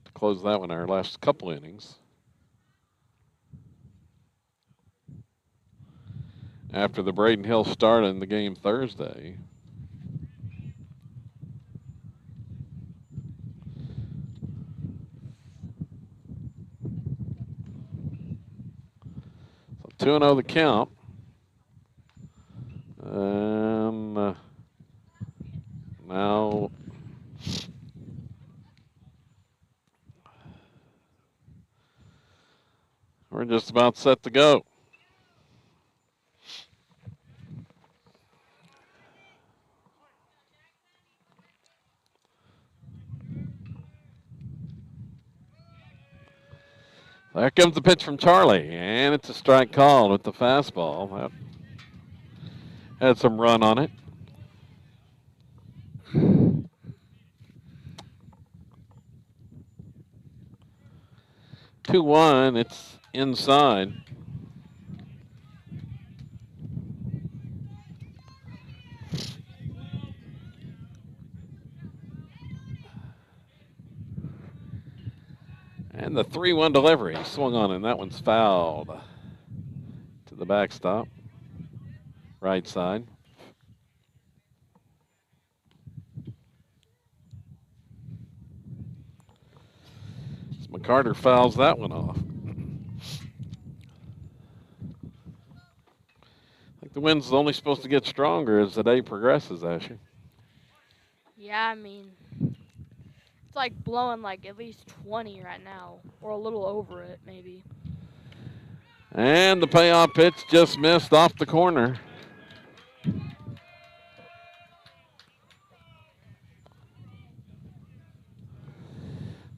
to close that one, our last couple innings. After the Braden Hill start in the game Thursday. So 2-0 the count. Now we're just about set to go. There comes the pitch from Charlie, and it's a strike called with the fastball. That had some run on it. Two one, it's inside. And the 3-1 delivery swung on, and that one's fouled to the backstop, right side. So McCarter fouls that one off. I think the wind's only supposed to get stronger as the day progresses, Asher. Yeah, I mean, It's like blowing like at least 20 right now, or a little over it maybe. And the payoff pitch just missed off the corner.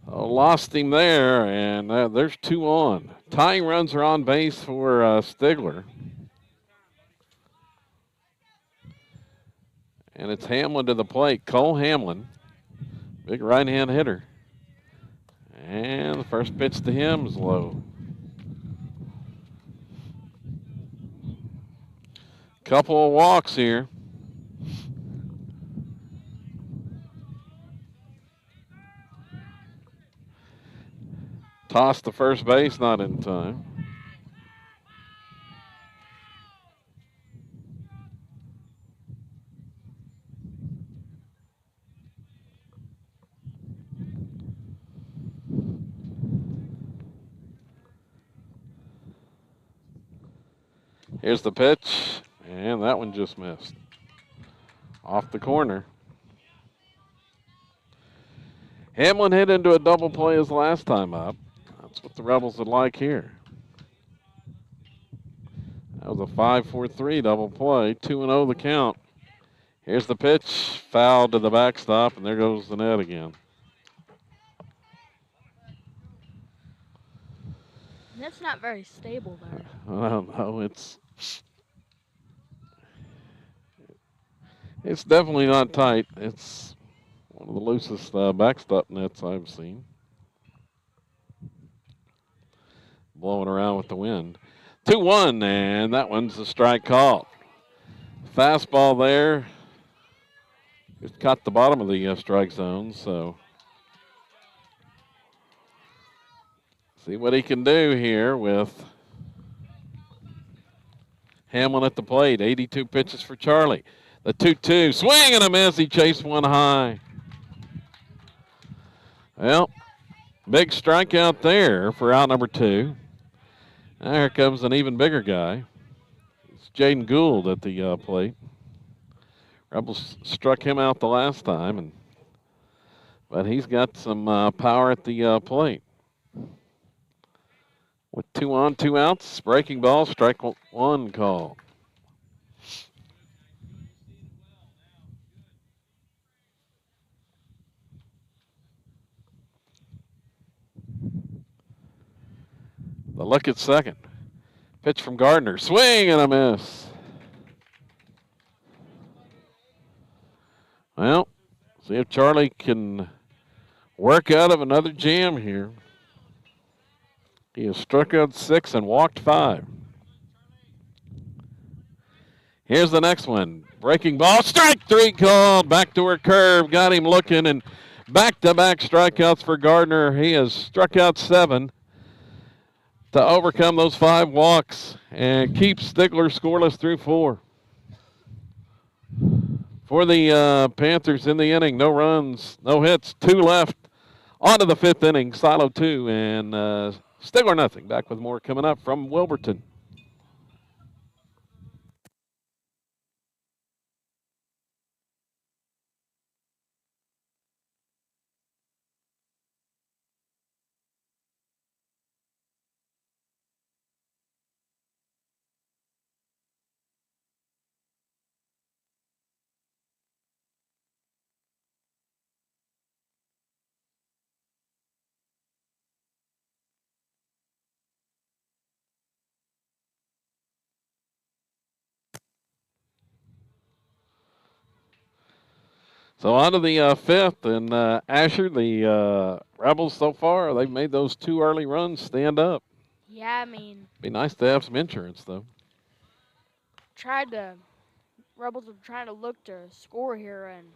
Oh, lost him there, and there's 2 on. Tying runs are on base for Stigler. And it's Hamlin to the plate. Cole Hamlin, big right-hand hitter. And the first pitch to him is low. Couple of walks here. Toss to first base, not in time. Here's the pitch, and that one just missed. Off the corner. Hamlin hit into a double play his last time up. That's what the Rebels would like here. That was a 5-4-3 double play. 2-0 the count. Here's the pitch. Foul to the backstop, and there goes the net again. That's not very stable there. I don't know. It's definitely not tight. It's one of the loosest backstop nets I've seen. Blowing around with the wind. 2-1, and that one's a strike call. Fastball there. Just caught the bottom of the strike zone, so see what he can do here with Hamlin at the plate. 82 pitches for Charlie. The 2-2, swing and a miss. He chased one high. Well, big strikeout there for out number 2. Now here comes an even bigger guy. It's Jaden Gould at the plate. Rebels struck him out the last time, but he's got some power at the plate. With 2 on, 2 outs, breaking ball, strike 1 call. The look at second. Pitch from Gardner. Swing and a miss. Well, see if Charlie can work out of another jam here. He has struck out 6 and walked 5. Here's the next one. Breaking ball. Strike 3 called. Backdoor curve. Got him looking, and back-to-back strikeouts for Gardner. He has struck out 7 to overcome those 5 walks and keep Stigler scoreless through 4. For the Panthers in the inning, no runs, no hits, 2 left. On to the 5th inning, Silo 2 and Stigler nothing. Back with more coming up from Wilburton. So on to the 5th, and Asher, the Rebels so far, they've made those 2 early runs stand up. Yeah, I mean, Be nice to have some insurance, though. Rebels are trying to look to score here and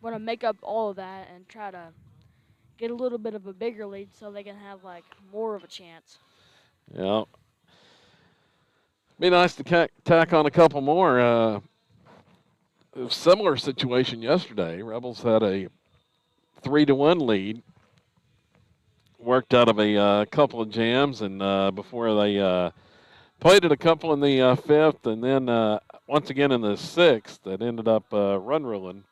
want to make up all of that and try to get a little bit of a bigger lead so they can have like more of a chance. Yeah. Be nice to tack on a couple more. Similar situation yesterday. Rebels had a 3-1 lead. Worked out of a couple of jams, and before they played it a couple in the 5th, and then once again in the 6th, that ended up run ruling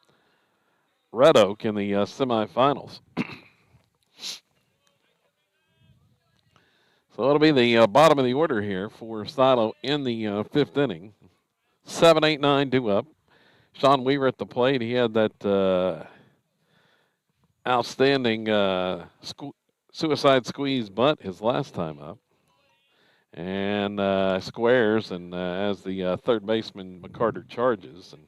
Red Oak in the semifinals. So it'll be the bottom of the order here for Silo in the fifth inning. 7-8-9 due up. Sean Weaver at the plate. He had that outstanding suicide squeeze bunt his last time up. And squares, and as the third baseman McCarter charges, and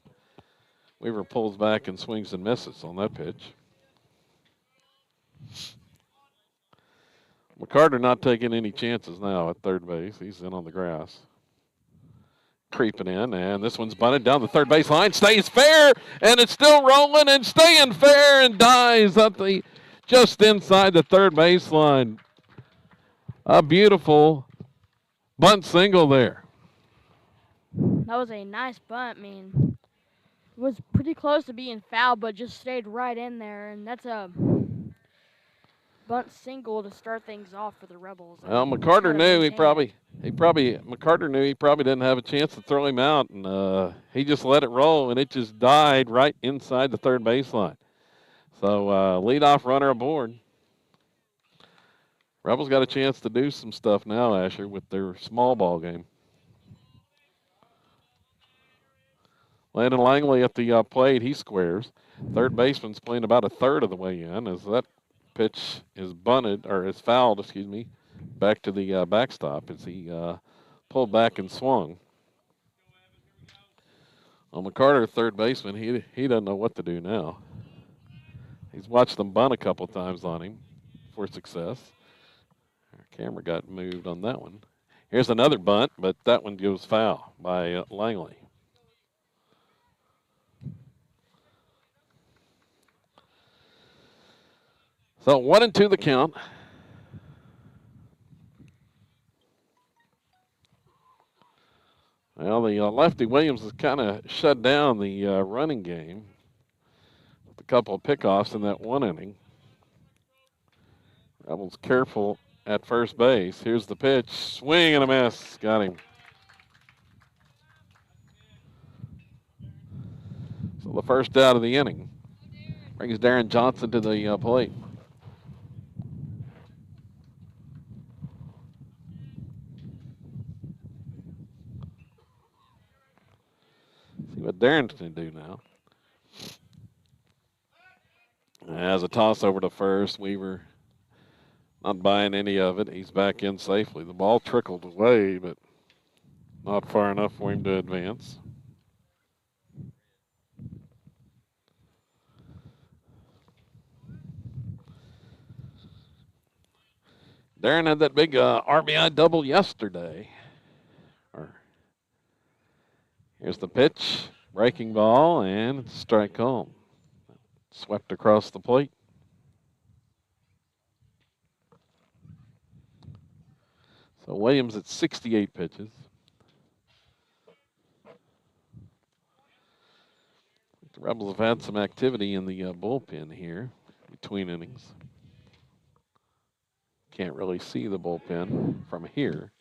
Weaver pulls back and swings and misses on that pitch. McCarter not taking any chances now at third base. He's in on the grass. Creeping in, and this one's bunted down the third base line. Stays fair, and it's still rolling and staying fair, and dies up the just inside the third baseline. A beautiful bunt single there. That was a nice bunt. I mean, it was pretty close to being foul, but just stayed right in there, and that's a bunt single to start things off for the Rebels. Well, McCarter knew McCarter knew he probably didn't have a chance to throw him out, and he just let it roll, and it just died right inside the third baseline. So leadoff runner aboard. Rebels got a chance to do some stuff now, Asher, with their small ball game. Landon Langley at the plate, he squares. Third baseman's playing about a third of the way in as that pitch is bunted, or is fouled, back to the backstop as he pulled back and swung. Well, McCarter, third baseman, he doesn't know what to do now. He's watched them bunt a couple times on him for success. Our camera got moved on that one. Here's another bunt, but that one goes foul by Langley. So 1-2 the count. Well, the lefty Williams has kind of shut down the running game with a couple of pickoffs in that one inning. Rebels careful at first base. Here's the pitch. Swing and a miss. Got him. So the first out of the inning brings Darren Johnson to the plate. See what Darren's going to do now. As a toss over to first, Weaver not buying any of it. He's back in safely. The ball trickled away, but not far enough for him to advance. Darren had that big RBI double yesterday. Here's the pitch, breaking ball, and it's a strike home. Swept across the plate. So Williams at 68 pitches. The Rebels have had some activity in the bullpen here between innings. Can't really see the bullpen from here.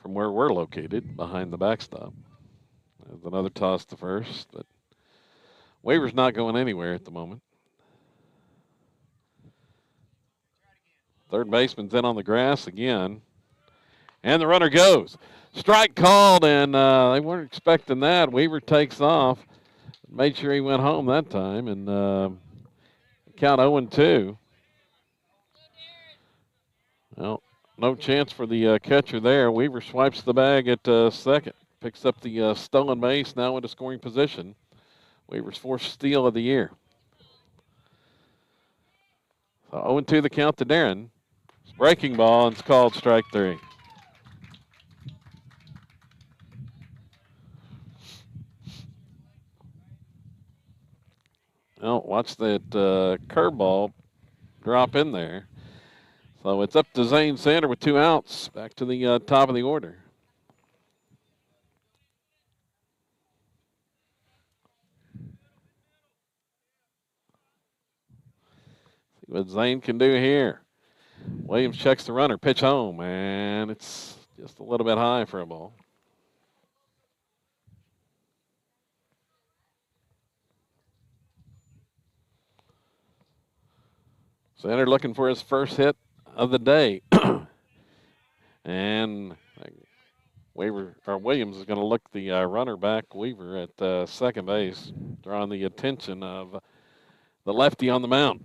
From where we're located, behind the backstop. There's another toss to first, but Weaver's not going anywhere at the moment. Third baseman's in on the grass again. And the runner goes. Strike called, and they weren't expecting that. Weaver takes off. Made sure he went home that time, and count 0-2. Well, no chance for the catcher there. Weaver swipes the bag at second. Picks up the stolen base, now into scoring position. Weaver's fourth steal of the year. So 0-2 the count to Darren. Breaking ball, and it's called strike three. Well, watch that curveball drop in there. So it's up to Zane Sander with 2 outs. Back to the top of the order. See what Zane can do here. Williams checks the runner, pitch home, and it's just a little bit high for a ball. Sander looking for his first hit of the day. And Williams is going to look the runner back, Weaver, at second base, drawing the attention of the lefty on the mound.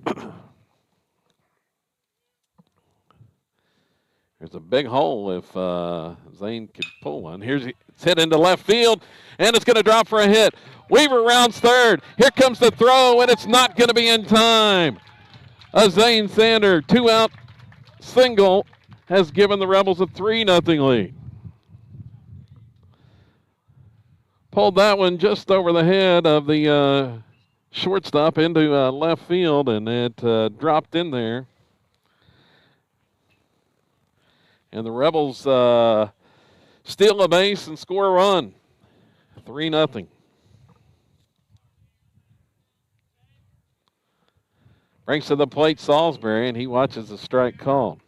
There's a big hole if Zane could pull one. It's hit into left field, and it's going to drop for a hit. Weaver rounds third. Here comes the throw, and it's not going to be in time. A Zane Sander 2-out single has given the Rebels a 3-0 lead. Pulled that one just over the head of the shortstop into left field, and it dropped in there. And the Rebels steal a base and score a run. 3-0. Brings to the plate Salisbury, and he watches the strike call.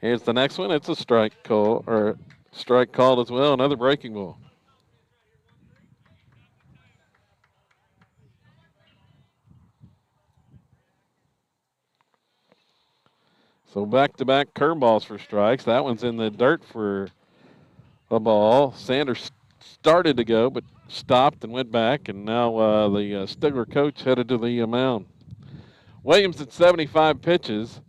Here's the next one. It's a strike called as well. Another breaking ball. So back-to-back curveballs for strikes. That one's in the dirt for a ball. Sanders started to go, but stopped and went back, and now the Stigler coach headed to the mound. Williams at 75 pitches.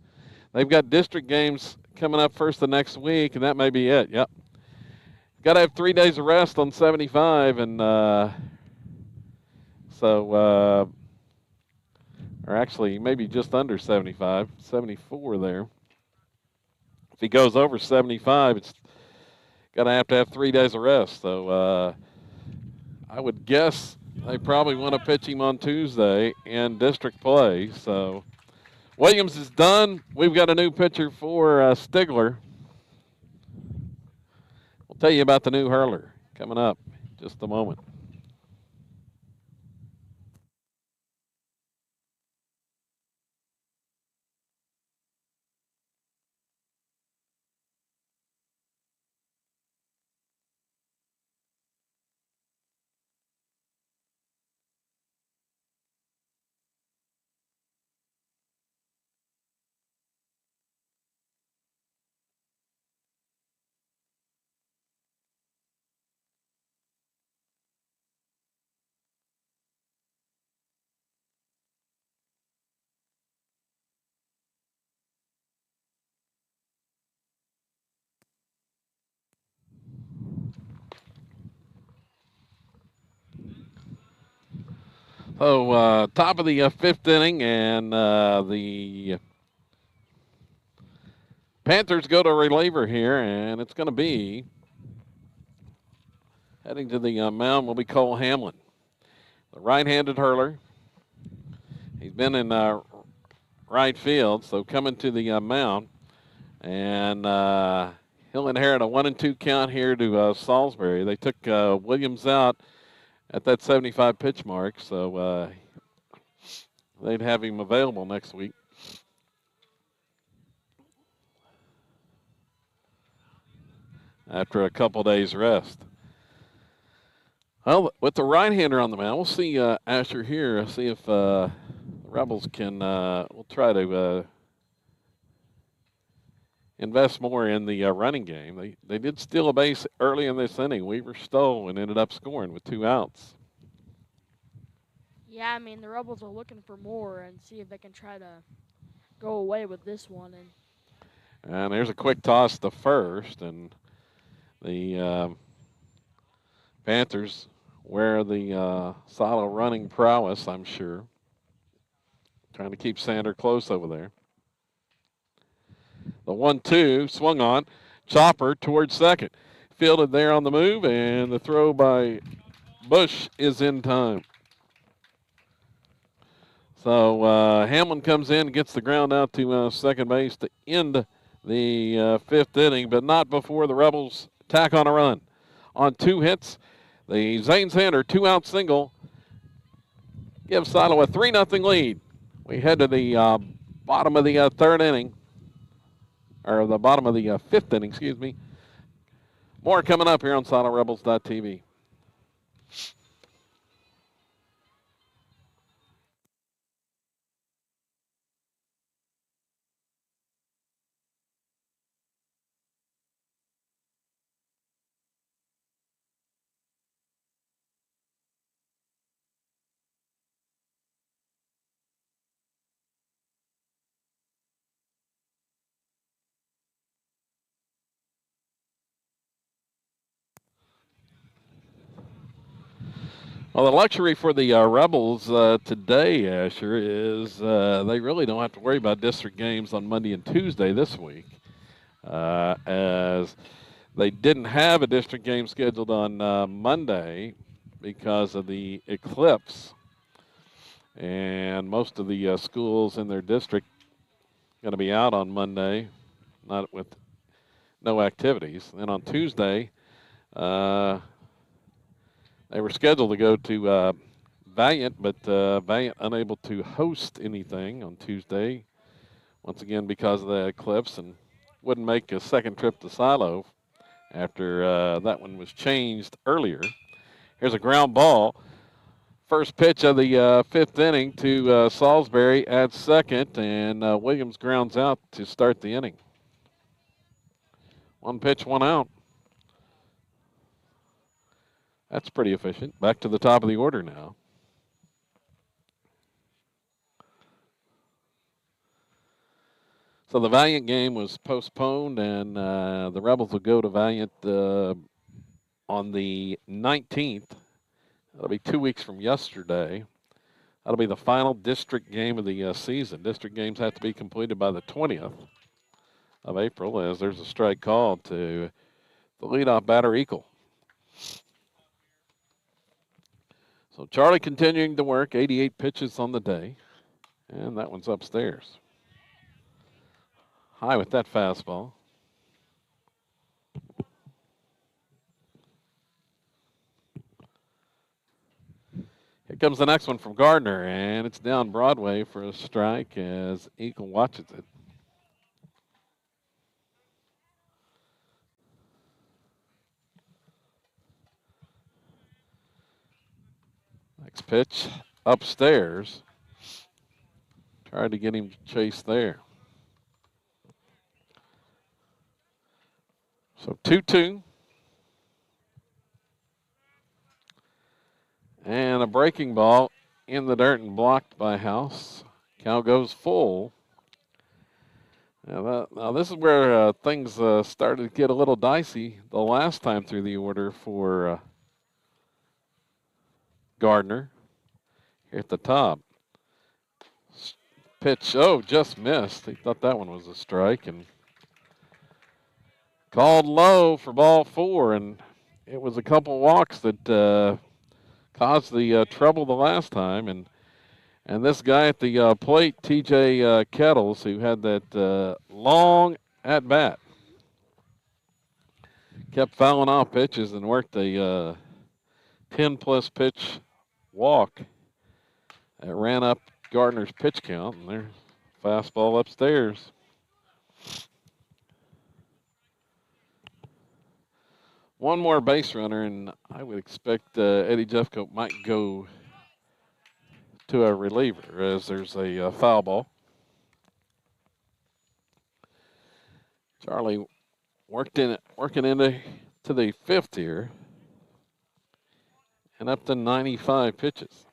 They've got district games coming up first the next week, and that may be it. Yep. Got to have 3 days of rest on 75, and or actually maybe just under 75, 74 there. If he goes over 75, it's got to have 3 days of rest. So I would guess they probably want to pitch him on Tuesday in district play. So Williams is done. We've got a new pitcher for Stigler. We'll tell you about the new hurler coming up in just a moment. So top of the fifth inning, and the Panthers go to reliever here, and it's going to be heading to the mound will be Cole Hamlin, the right-handed hurler. He's been in right field, so coming to the mound, and he'll inherit a 1-2 count here to Salisbury. They took Williams out at that 75 pitch mark, so they'd have him available next week. After a couple days rest. Well, with the right-hander on the mound, we'll see Asher here. See if the Rebels can. We'll try to invest more in the running game. They did steal a base early in this inning. Weaver stole and ended up scoring with 2 outs. Yeah, I mean, the Rebels are looking for more and see if they can try to go away with this one. And there's a quick toss to first, and the Panthers wear the solid running prowess, I'm sure. Trying to keep Sander close over there. The 1-2 swung on. Chopper towards second. Fielded there on the move, and the throw by Bush is in time. So Hamlin comes in and gets the ground out to second base to end the fifth inning, but not before the Rebels tack on a run. On 2 hits, the Zane Sander 2-out single gives Silo a 3-0 lead. We head to the bottom of the third inning, or the bottom of the fifth inning, excuse me. More coming up here on SolidRebels.tv. Well, the luxury for the Rebels today, Asher, is they really don't have to worry about district games on Monday and Tuesday this week, as they didn't have a district game scheduled on Monday because of the eclipse, and most of the schools in their district going to be out on Monday, not with no activities. Then on Tuesday, they were scheduled to go to Valiant, but Valiant unable to host anything on Tuesday, once again because of the eclipse, and wouldn't make a second trip to Silo after that one was changed earlier. Here's a ground ball. First pitch of the fifth inning to Salisbury at second, and Williams grounds out to start the inning. One pitch, one out. That's pretty efficient. Back to the top of the order now. So the Valiant game was postponed, and the Rebels will go to Valiant on the 19th. That'll be 2 weeks from yesterday. That'll be the final district game of the season. District games have to be completed by the 20th of April, as there's a strike called to the leadoff batter, Eagle. So Charlie continuing to work, 88 pitches on the day, and that one's upstairs. High with that fastball. Here comes the next one from Gardner, and it's down Broadway for a strike as Eagle watches it. Next pitch upstairs. Tried to get him to chase there. So 2-2. And a breaking ball in the dirt and blocked by House. Count goes full. Now this is where things started to get a little dicey the last time through the order for Gardner. Here at the top. Pitch, just missed. He thought that one was a strike, and called low for ball four, and it was a couple walks that caused the trouble the last time, and this guy at the plate, T.J. Kettles, who had that long at bat, kept fouling off pitches and worked a 10-plus pitch walk that ran up Gardner's pitch count, and there's fastball upstairs. One more base runner, and I would expect Eddie Jeffcoat might go to a reliever as there's a foul ball. Charlie working into the fifth here, and up to 95 pitches.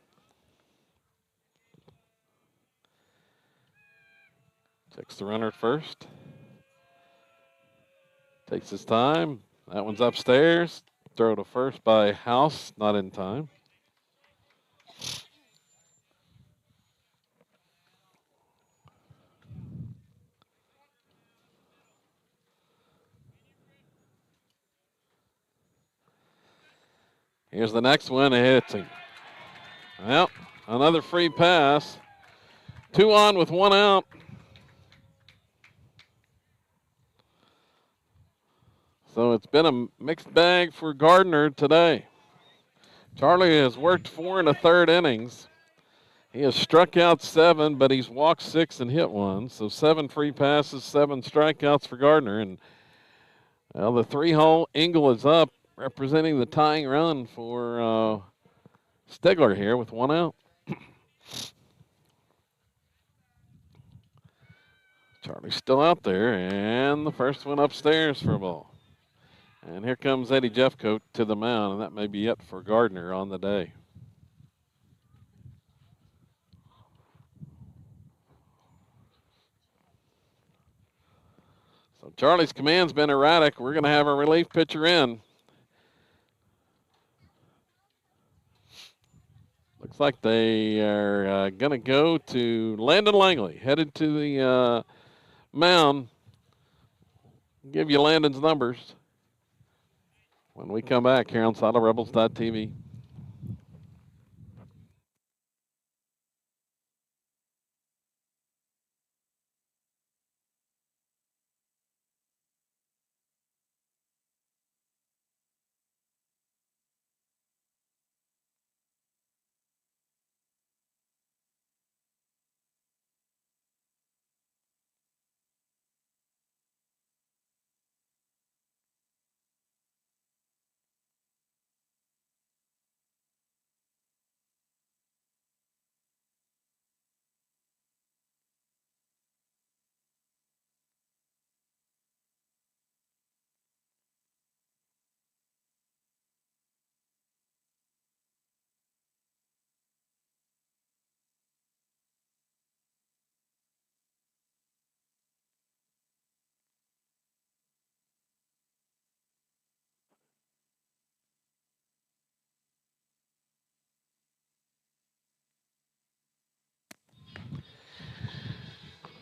Checks the runner at first. Takes his time. That one's upstairs. Throw to first by House, not in time. Here's the next one. It hits him. Well, another free pass. 2 on with 1 out. So it's been a mixed bag for Gardner today. Charlie has worked 4 1/3 innings. He has struck out 7, but he's walked 6 and hit 1. So 7 free passes, 7 strikeouts for Gardner. And well, the 3-hole Engel is up, representing the tying run for Stigler here with 1 out. Charlie's still out there, and the first one upstairs for a ball. And here comes Eddie Jeffcoat to the mound, and that may be it for Gardner on the day. So Charlie's command's been erratic. We're going to have a relief pitcher in. Looks like they are going to go to Landon Langley, headed to the mound. Give you Landon's numbers when we come back here on SaddleRebels.tv.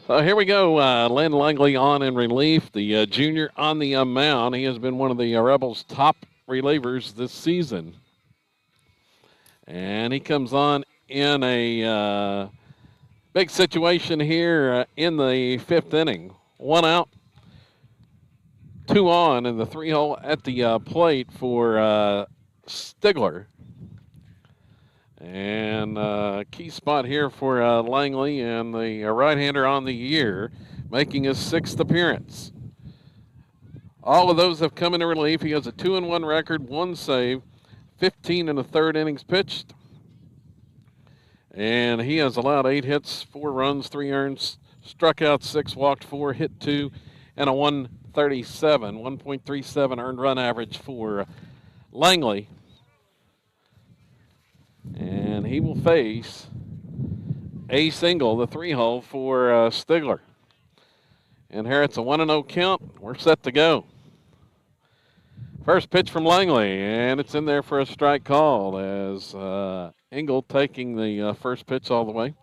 So here we go. Landon Langley on in relief. The junior on the mound. He has been one of the Rebels' top relievers this season. And he comes on in a big situation here in the 5th inning. 1 out, 2 on, and the 3-hole at the plate for Stigler. And key spot here for Langley, and the right-hander on the year, making his 6th appearance. All of those have come into relief. He has a 2-1 record, 1 save, 15 in the 3rd innings pitched. And he has allowed 8 hits, 4 runs, 3 earned, struck out 6, walked 4, hit 2, and a 1.37 earned run average for Langley. And he will face a single, the 3-hole for Stigler. And here it's a 1-0 count. We're set to go. First pitch from Langley, and it's in there for a strike call as Engel taking the first pitch all the way.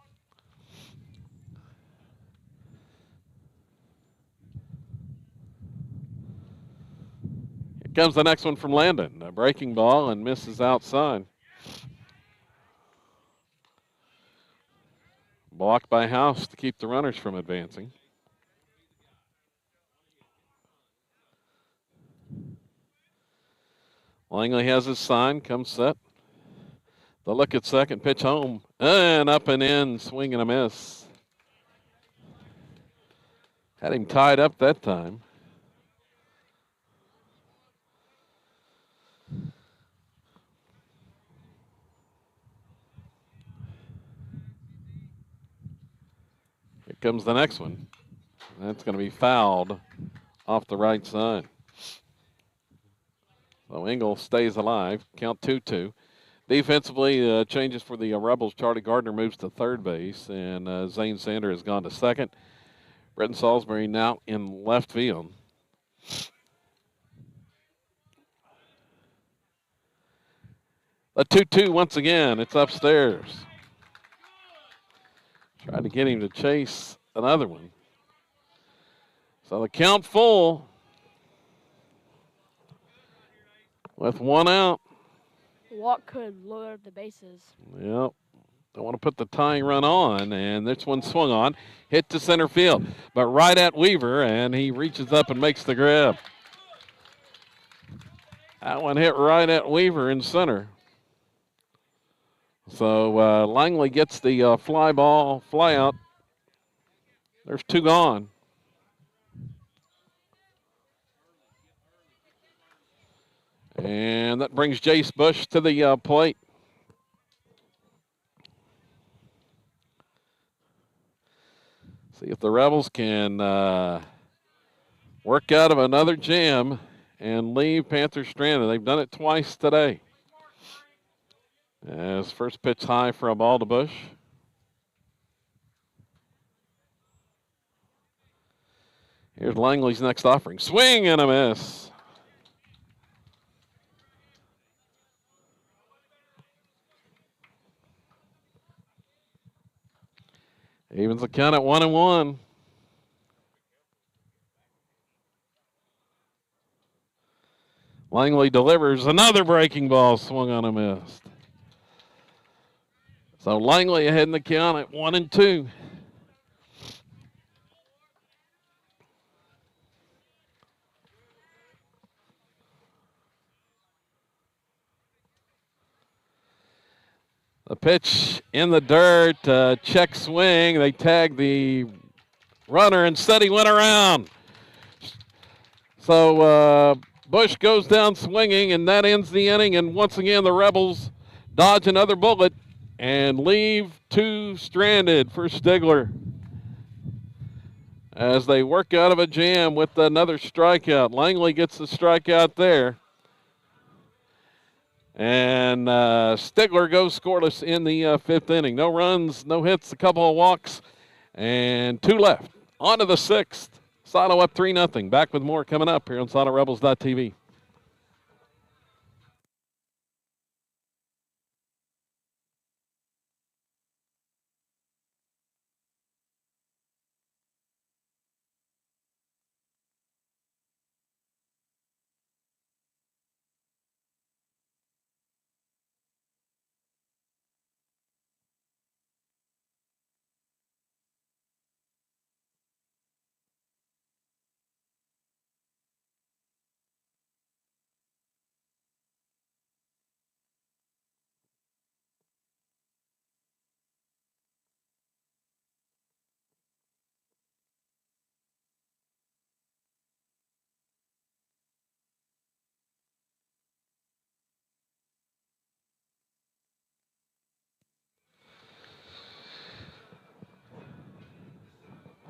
Here comes the next one from Landon. A breaking ball and misses outside. Blocked by House to keep the runners from advancing. Langley has his sign, comes set. The look at second, pitch home, and up and in, swing and a miss. Had him tied up that time. Here comes the next one. That's going to be fouled off the right side. So Engel stays alive. Count 2-2. Defensively, changes for the Rebels. Charlie Gardner moves to third base, and Zane Sander has gone to second. Bretton Salisbury now in left field. A 2-2 once again. It's upstairs. Tried to get him to chase another one. So the count full with 1 out. Walk could load the bases. Yep. Don't want to put the tying run on, and this one swung on, hit to center field, but right at Weaver, and he reaches up and makes the grab. That one hit right at Weaver in center. So Langley gets the fly ball, fly out. There's 2 gone. And that brings Jace Bush to the plate. See if the Rebels can work out of another jam and leave Panther stranded. They've done it twice today. As first pitch high for a ball to Bush. Here's Langley's next offering. Swing and a miss. Evens the count at 1-1. Langley delivers another breaking ball, swung on and missed. So Langley ahead in the count at 1-2. The pitch in the dirt, check swing. They tag the runner. Instead, he went around. So Bush goes down swinging, and that ends the inning. And once again, the Rebels dodge another bullet and leave 2 stranded for Stigler as they work out of a jam with another strikeout. Langley gets the strikeout there. And Stigler goes scoreless in the 5th inning. No runs, no hits, a couple of walks, and 2 left. On to the 6th. Sato up 3-0. Back with more coming up here on SatoRebels.tv.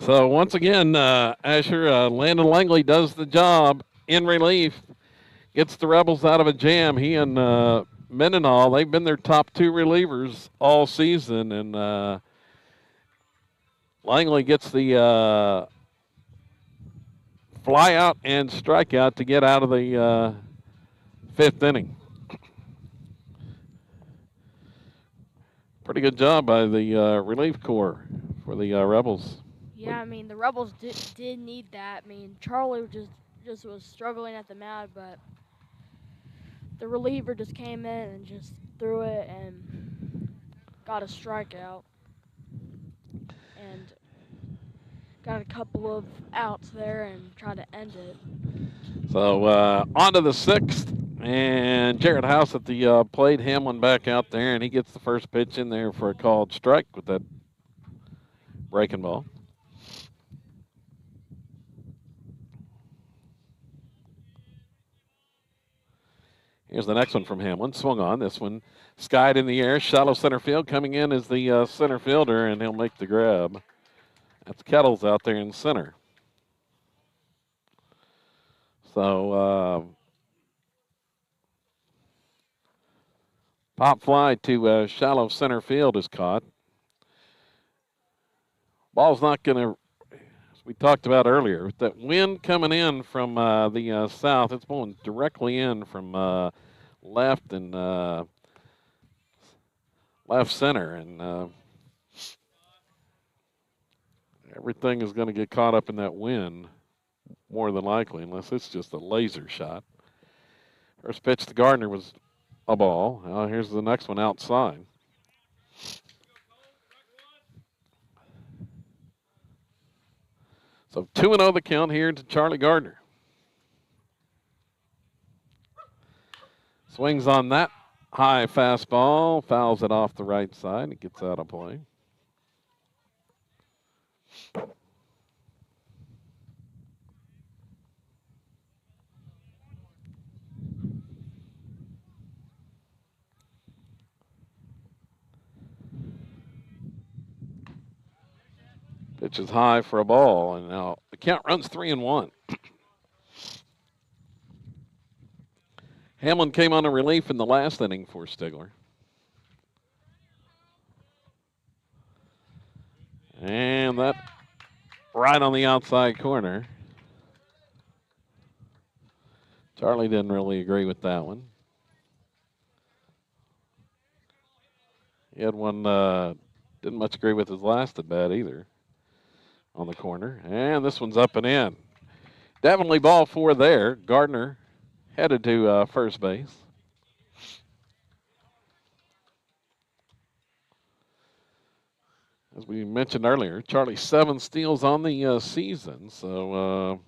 So once again, Asher, Landon Langley does the job in relief, gets the Rebels out of a jam. He and Mendenhall, they've been their top 2 relievers all season, and Langley gets the fly out and strikeout to get out of the 5th inning. Pretty good job by the relief corps for the Rebels. Yeah, I mean, the Rebels did need that. I mean, Charlie just was struggling at the mound, but the reliever just came in and just threw it and got a strikeout and got a couple of outs there and tried to end it. So on to the 6th, and Jared House at the plate. Hamlin back out there, and he gets the first pitch in there for a called strike with that breaking ball. Here's the next one from Hamlin. Swung on. This one skied in the air. Shallow center field. Coming in is the center fielder, and he'll make the grab. That's Kettles out there in center. So pop fly to shallow center field is caught. Ball's not going to, as we talked about earlier, with that wind coming in from the south, it's blowing directly in from left and left center, and everything is going to get caught up in that wind more than likely, unless it's just a laser shot. First pitch to Gardner was a ball. Here's the next one outside. So 2-0 the count here to Charlie Gardner. Swings on that High fastball, fouls it off the right side. It gets out of play. Pitch is high for a ball, and now the count runs 3-1. Hamlin came on a relief in the last inning for Stigler. And that right on the outside corner. Charlie didn't really agree with that one. He had one, didn't much agree with his last at bat either on the corner. And this one's up and in. Definitely ball 4 there. Gardner headed to first base. As we mentioned earlier, Charlie's 7 steals on the season, so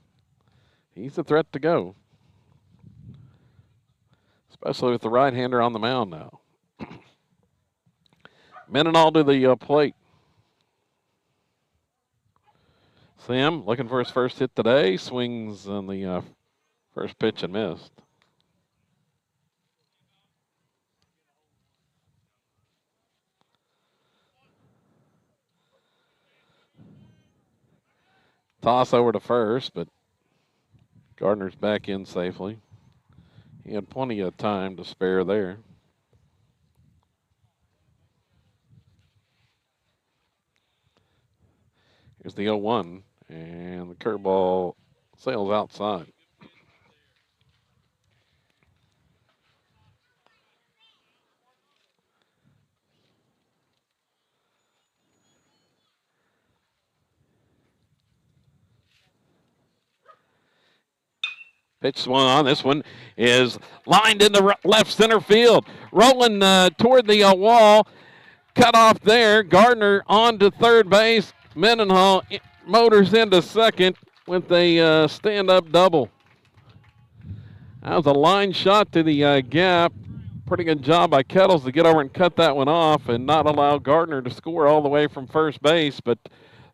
he's a threat to go, especially with the right-hander on the mound now. Mendenhall to the plate. Sam looking for his first hit today. Swings on the first pitch and missed. Toss over to first, but Gardner's back in safely. He had plenty of time to spare there. Here's the 0-1, and the curveball sails outside. Pitch swung on. This one is lined into left center field. Rolling toward the wall. Cut off there. Gardner on to third base. Mendenhall motors into second with a stand-up double. That was a line shot to the gap. Pretty good job by Kettles to get over and cut that one off and not allow Gardner to score all the way from first base. But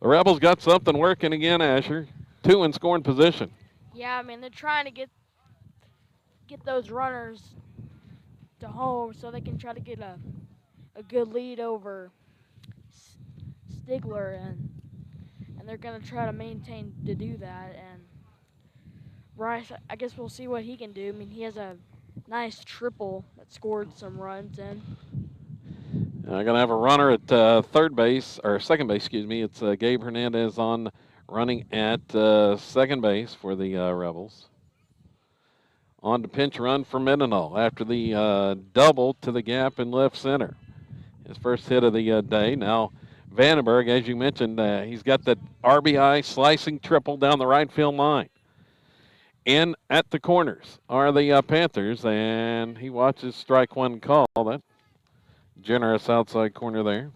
the Rebels got something working again, Asher. 2 in scoring position. Yeah, I mean, they're trying to get those runners to home so they can try to get a good lead over Stigler, and they're going to try to maintain to do that. And Bryce, I guess we'll see what he can do. I mean, he has a nice triple that scored some runs in. Going to have a runner at third base, or second base, excuse me. It's Gabe Hernandez on running at second base for the Rebels. On to pinch run for Mendenhall after the double to the gap in left center. His first hit of the day. Now Vandenberg, as you mentioned, he's got that RBI slicing triple down the right field line. In at the corners are the Panthers, and he watches strike one call. That generous outside corner there.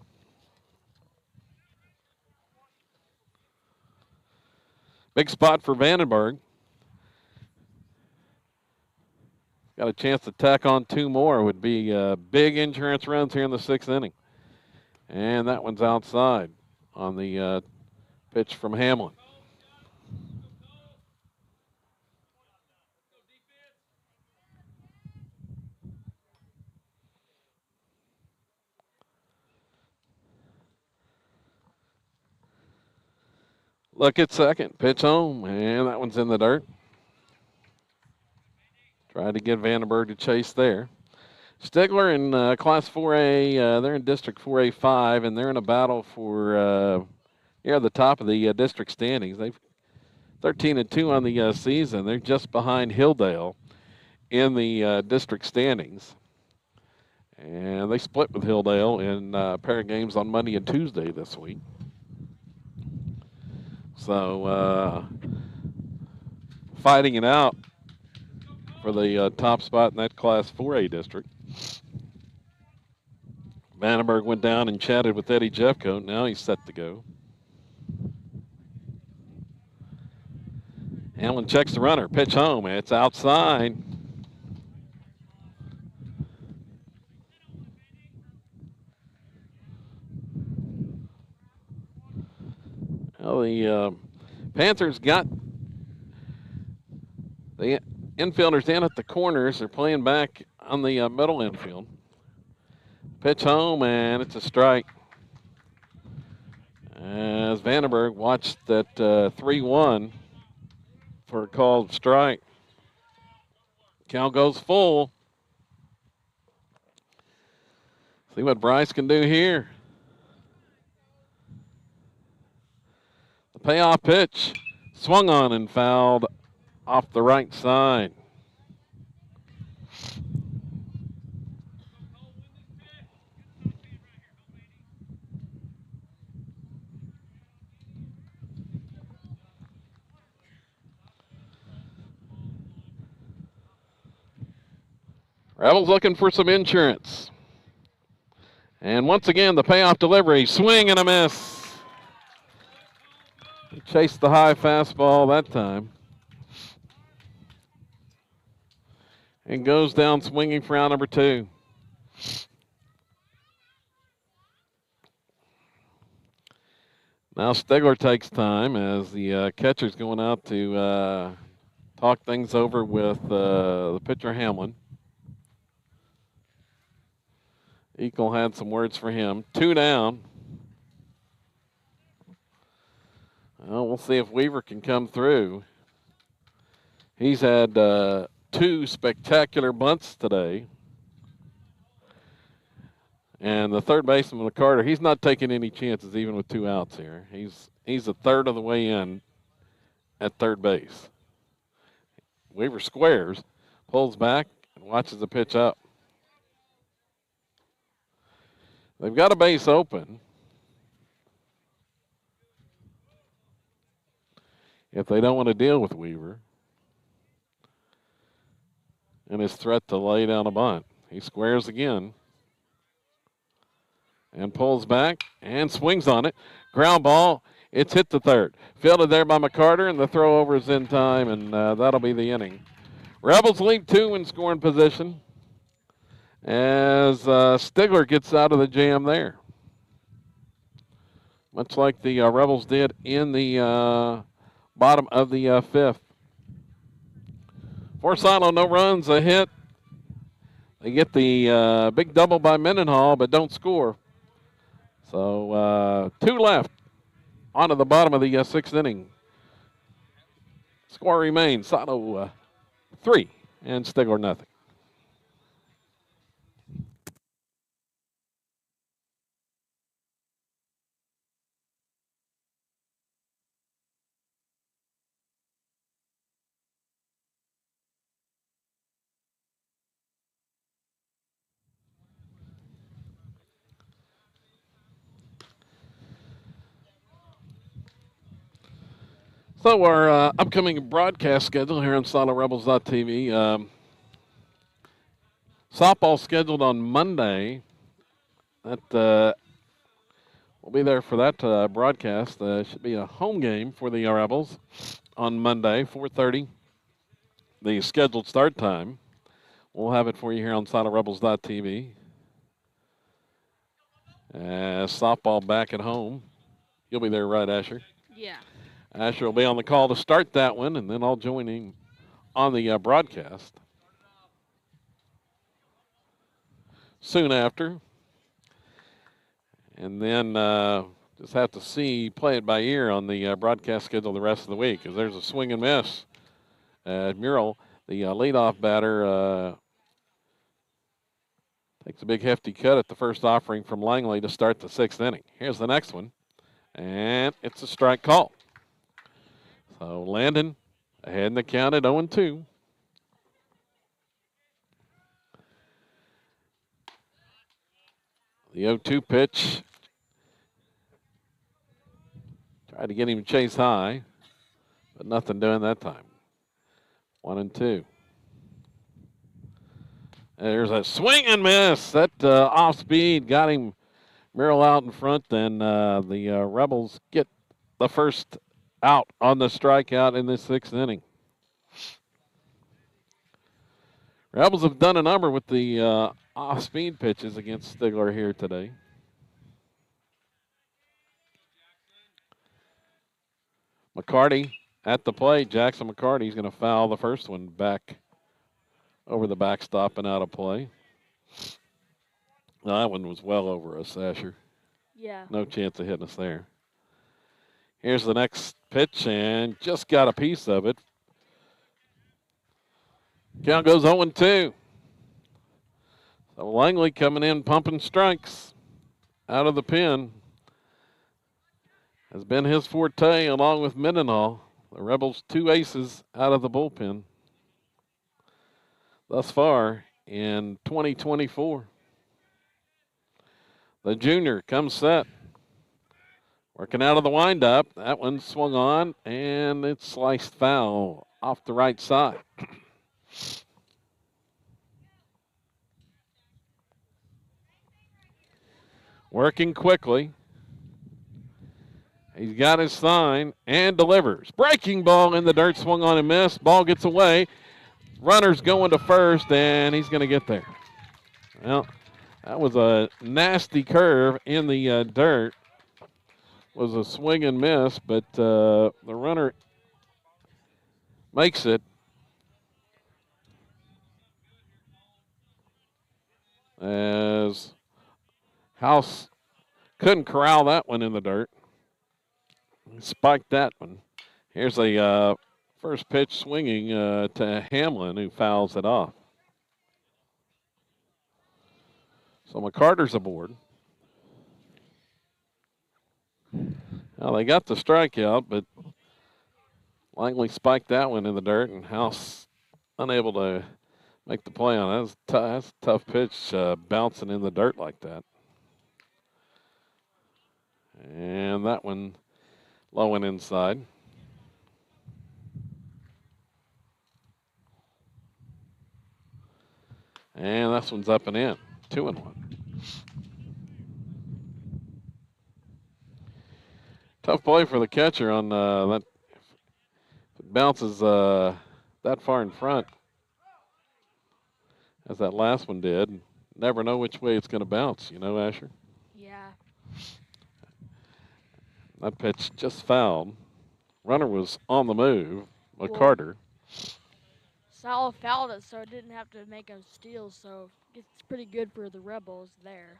Big spot for Vandenberg. Got a chance to tack on 2 more. Would be big insurance runs here in the 6th inning. And that one's outside on the pitch from Hamlin. Look at second. Pitch home, and that one's in the dirt. Tried to get Vandenberg to chase there. Stigler in Class 4A, they're in District 4A5, and they're in a battle for near the top of the district standings. They've 13-2 on the season. They're just behind Hilldale in the district standings. And they split with Hilldale in a pair of games on Monday and Tuesday this week. So fighting it out for the top spot in that Class 4A district. Vandenberg went down and chatted with Eddie Jeffcoat. Now he's set to go. Hamlin checks the runner. Pitch home. It's outside. Well, the Panthers got the infielders in at the corners. They're playing back on the middle infield. Pitch home, and it's a strike. As Vandenberg watched that 3-1 for a called strike. Count goes full. See what Bryce can do here. The payoff pitch swung on and fouled off the right side. Rebels looking for some insurance. And once again, the payoff delivery, swing and a miss. He chased the high fastball that time. And goes down swinging for out number 2. Now Stigler takes time as the catcher's going out to talk things over with the pitcher Hamlin. Eagle had some words for him. 2 down. Well, we'll see if Weaver can come through. He's had 2 spectacular bunts today. And the third baseman, Carter, he's not taking any chances even with 2 outs here. He's a third of the way in at third base. Weaver squares, pulls back, and watches the pitch up. They've got a base open. If they don't want to deal with Weaver and his threat to lay down a bunt, he squares again and pulls back and swings on it. Ground ball. It's hit the third. Fielded there by McCarter, and the throw over is in time, and that'll be the inning. Rebels lead 2 in scoring position as Stigler gets out of the jam there. Much like the Rebels did in the bottom of the 5th. For Silo, no runs, a hit. They get the big double by Mendenhall, but don't score. So 2 left on to the bottom of the 6th inning. Score remains Silo 3 and Stigler nothing. So our upcoming broadcast schedule here on SoloRebels.tv. Softball scheduled on Monday. That we'll be there for that broadcast. Should be a home game for the Rebels on Monday, 4:30. The scheduled start time. We'll have it for you here on SoloRebels.tv. Softball back at home. You'll be there, right, Asher? Yeah. Asher will be on the call to start that one, and then I'll join him on the broadcast soon after. And then just have to play it by ear on the broadcast schedule the rest of the week, because there's a swing and miss. Murrell, the leadoff batter, takes a big hefty cut at the first offering from Langley to start the 6th inning. Here's the next one, and it's a strike call. So Landon ahead in the count at 0-2. The 0-2 pitch. Tried to get him to chase high, but nothing doing that time. 1-2. There's a swing and miss. That off speed got him Merrill out in front, and the Rebels get the first out on the strikeout in the 6th inning. Rebels have done a number with the off-speed pitches against Stigler here today. McCarty at the plate. Jackson McCarty's going to foul the first one back over the backstop and out of play. No, that one was well over us, Asher. Yeah. No chance of hitting us there. Here's the next pitch, and just got a piece of it. Count goes 0-2. So Langley coming in pumping strikes out of the pen. Has been his forte along with Mendenhall. The Rebels' two aces out of the bullpen thus far in 2024. The junior comes set. Working out of the windup. That one swung on, and it's sliced foul off the right side. Working quickly. He's got his sign and delivers. Breaking ball in the dirt, swung on and missed. Ball gets away. Runner's going to first, and he's going to get there. Well, that was a nasty curve in the dirt. Was a swing and miss, but the runner makes it. As House couldn't corral that one in the dirt. He spiked that one. Here's a first pitch swinging to Hamlin, who fouls it off. So McCarter's aboard. Well, they got the strikeout, but Langley spiked that one in the dirt, and House unable to make the play on it. That's a tough pitch, bouncing in the dirt like that. And that one low and inside. And this one's up and in. 2-1. Tough play for the catcher on that. If it bounces that far in front, as that last one did, never know which way it's going to bounce, you know, Asher? Yeah. That pitch just fouled. Runner was on the move, McCarter. Sal fouled it, so it didn't have to make him steal, so it's pretty good for the Rebels there.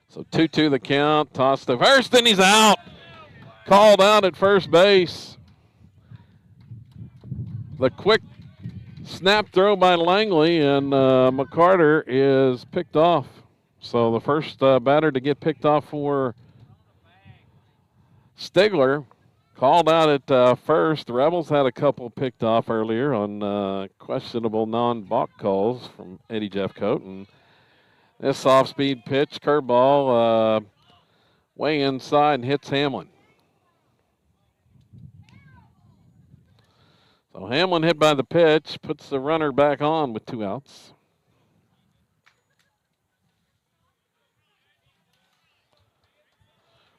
So 2-2 the count. Toss to first, and he's out. Called out at first base. The quick snap throw by Langley, and McCarter is picked off. So the first batter to get picked off for Stigler. Called out at first. The Rebels had a couple picked off earlier on questionable non-balk calls from Eddie Jeffcoat. And this off-speed pitch, curveball, way inside and hits Hamlin. So Hamlin hit by the pitch, puts the runner back on with 2 outs.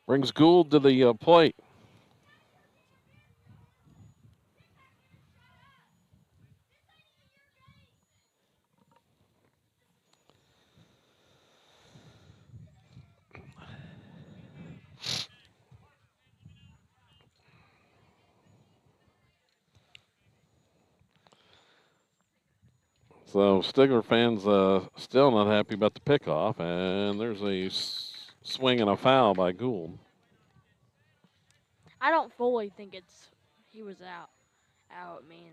Brings Gould to the plate. So Stigler fans still not happy about the pickoff, and there's a swing and a foul by Gould. I don't fully think he was out. I mean,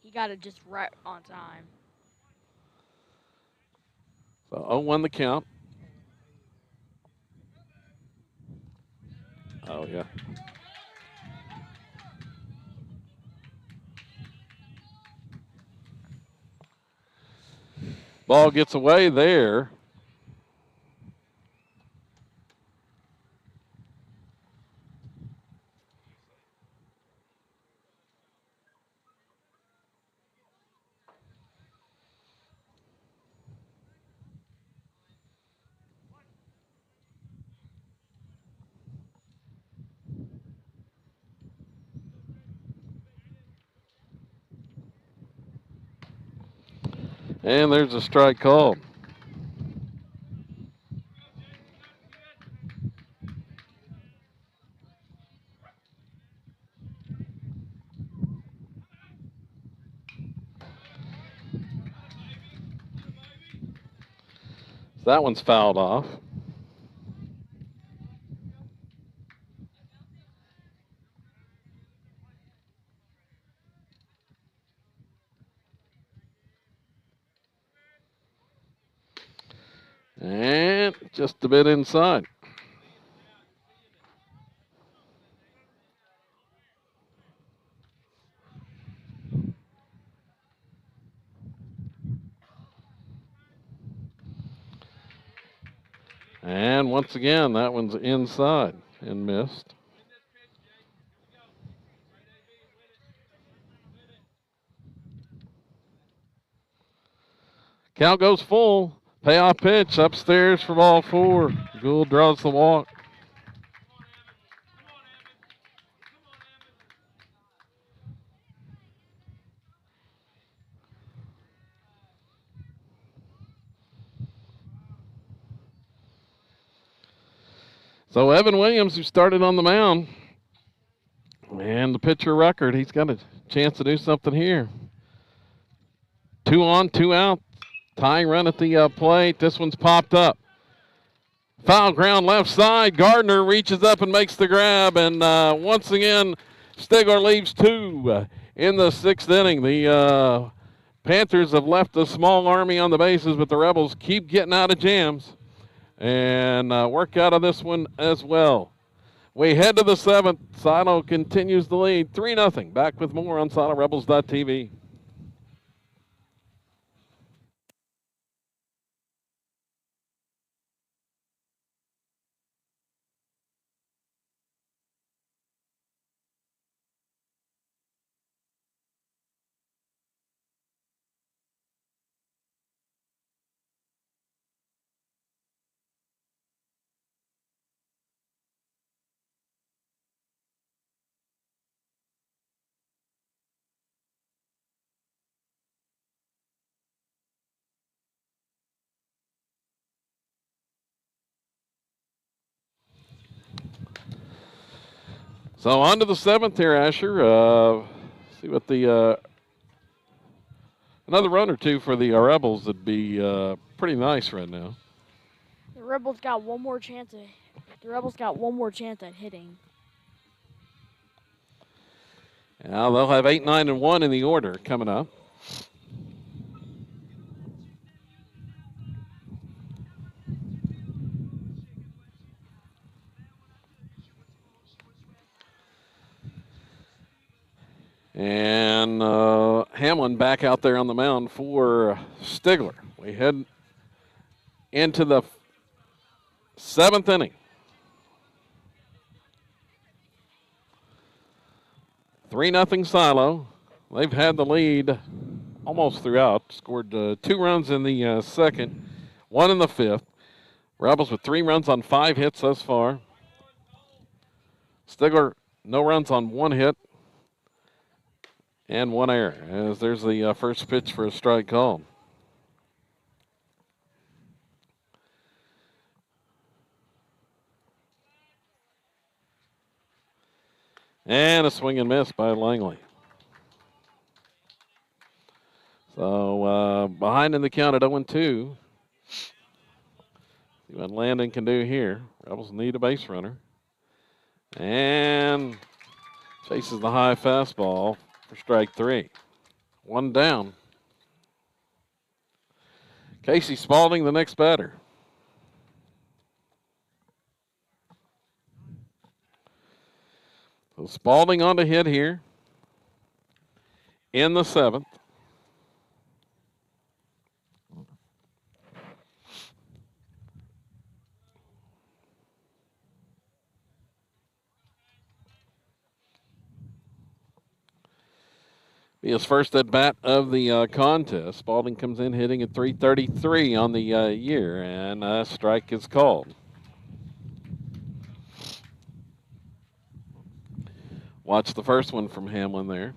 he got it just right on time. So 0-1 the count. Oh, yeah. Ball gets away there. And there's a strike called. That one's fouled off. And just a bit inside. And once again, that one's inside and missed. Count goes full. Payoff pitch upstairs for ball 4. Gould draws the walk. So Evan Williams, who started on the mound, and the pitcher record, he's got a chance to do something here. 2 on, 2 out. Tying run at the plate. This one's popped up. Foul ground left side. Gardner reaches up and makes the grab. And once again, Stigler leaves 2 in the 6th inning. The Panthers have left a small army on the bases, but the Rebels keep getting out of jams and work out of this one as well. We head to the 7th. Silo continues the lead, 3-0. Back with more on SiloRebels.tv. So on to the 7th here, Asher. See what the another run or two for the Rebels would be pretty nice right now. The Rebels got one more chance at hitting. Now they'll have 8, 9, and 1 in the order coming up. And Hamlin back out there on the mound for Stigler. We head into the 7th inning. 3-0 Silo. They've had the lead almost throughout. Scored 2 runs in the 2nd, 1 in the 5th. Rebels with 3 runs on 5 hits thus far. Stigler, no runs on 1 hit and 1 error, as there's the first pitch for a strike called. And a swing and miss by Langley. So behind in the count at 0-2. See what Landon can do here. Rebels need a base runner. And chases the high fastball for strike 3. 1 down. Casey Spalding, the next batter. So Spalding on to hit here in the 7th. Be his first at bat of the contest. Spalding comes in hitting at .333 on the year, and a strike is called. Watch the first one from Hamlin there.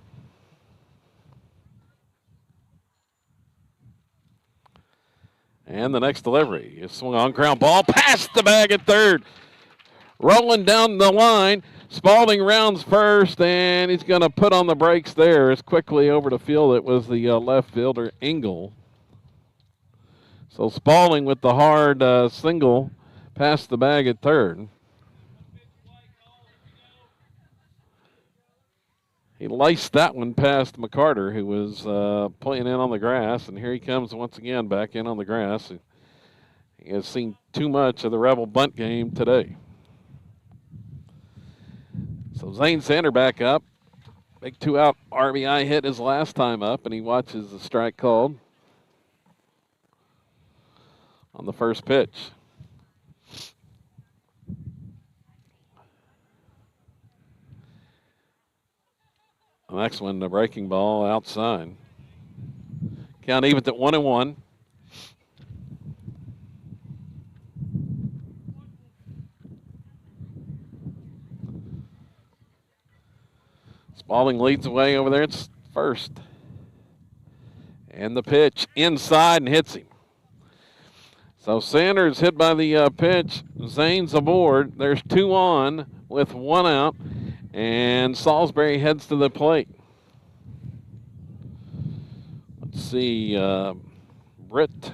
And the next delivery is swung on, ground ball past the bag at third. Rolling down the line. Spalding rounds first, and he's going to put on the brakes there as quickly over the field. It was the left fielder, Engel. So Spaulding with the hard single past the bag at third. He laced that one past McCarter, who was playing in on the grass, and here he comes once again back in on the grass. He has seen too much of the Rebel bunt game today. So Zane Sander back up. Big 2-out RBI hit his last time up, and he watches the strike called on the first pitch. The next one, the breaking ball outside. Count evens at 1-1. Spaulding leads away over there. It's first. And the pitch inside and hits him. So Sanders hit by the pitch. Zane's aboard. There's 2 on with 1 out. And Salisbury heads to the plate. Let's see. Britt